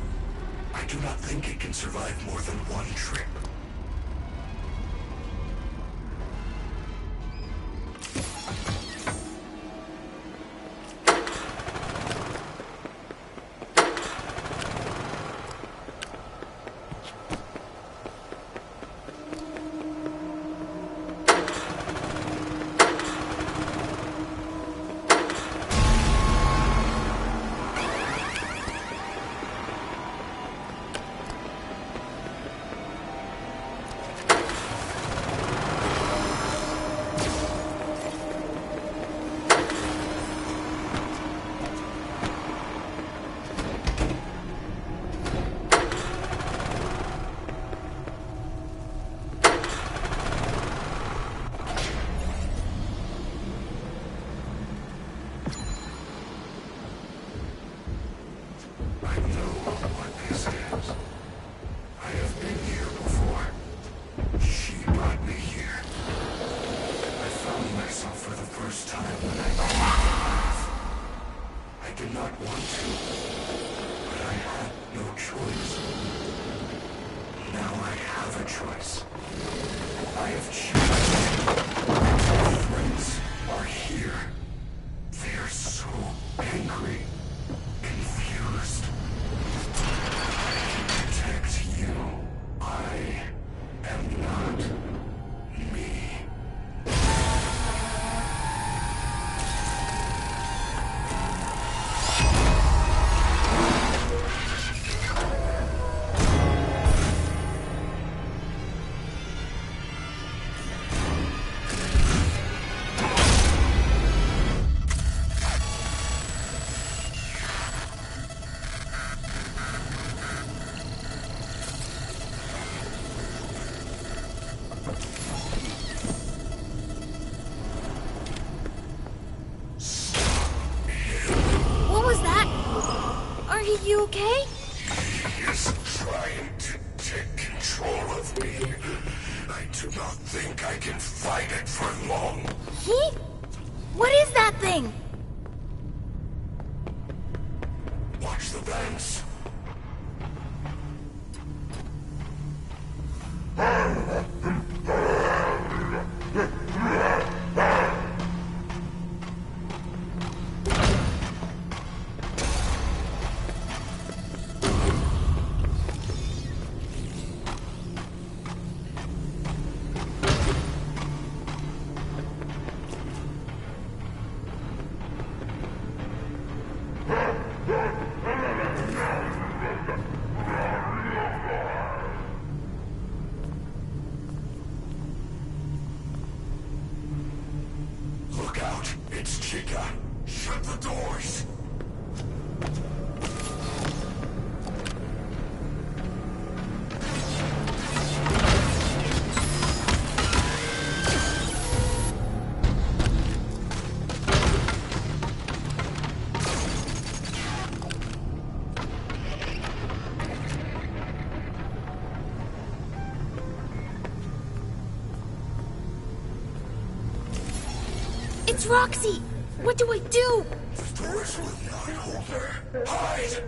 I do not think it can survive more than one trip. You okay? He is trying to take control of me. I do not think I can fight it for long. He? What is that thing? Watch the vents. Look out, it's Chica. Shut the doors. It's Roxy! What do I do? The doors will not hold her. Hide!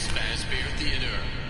Fazbear Theater.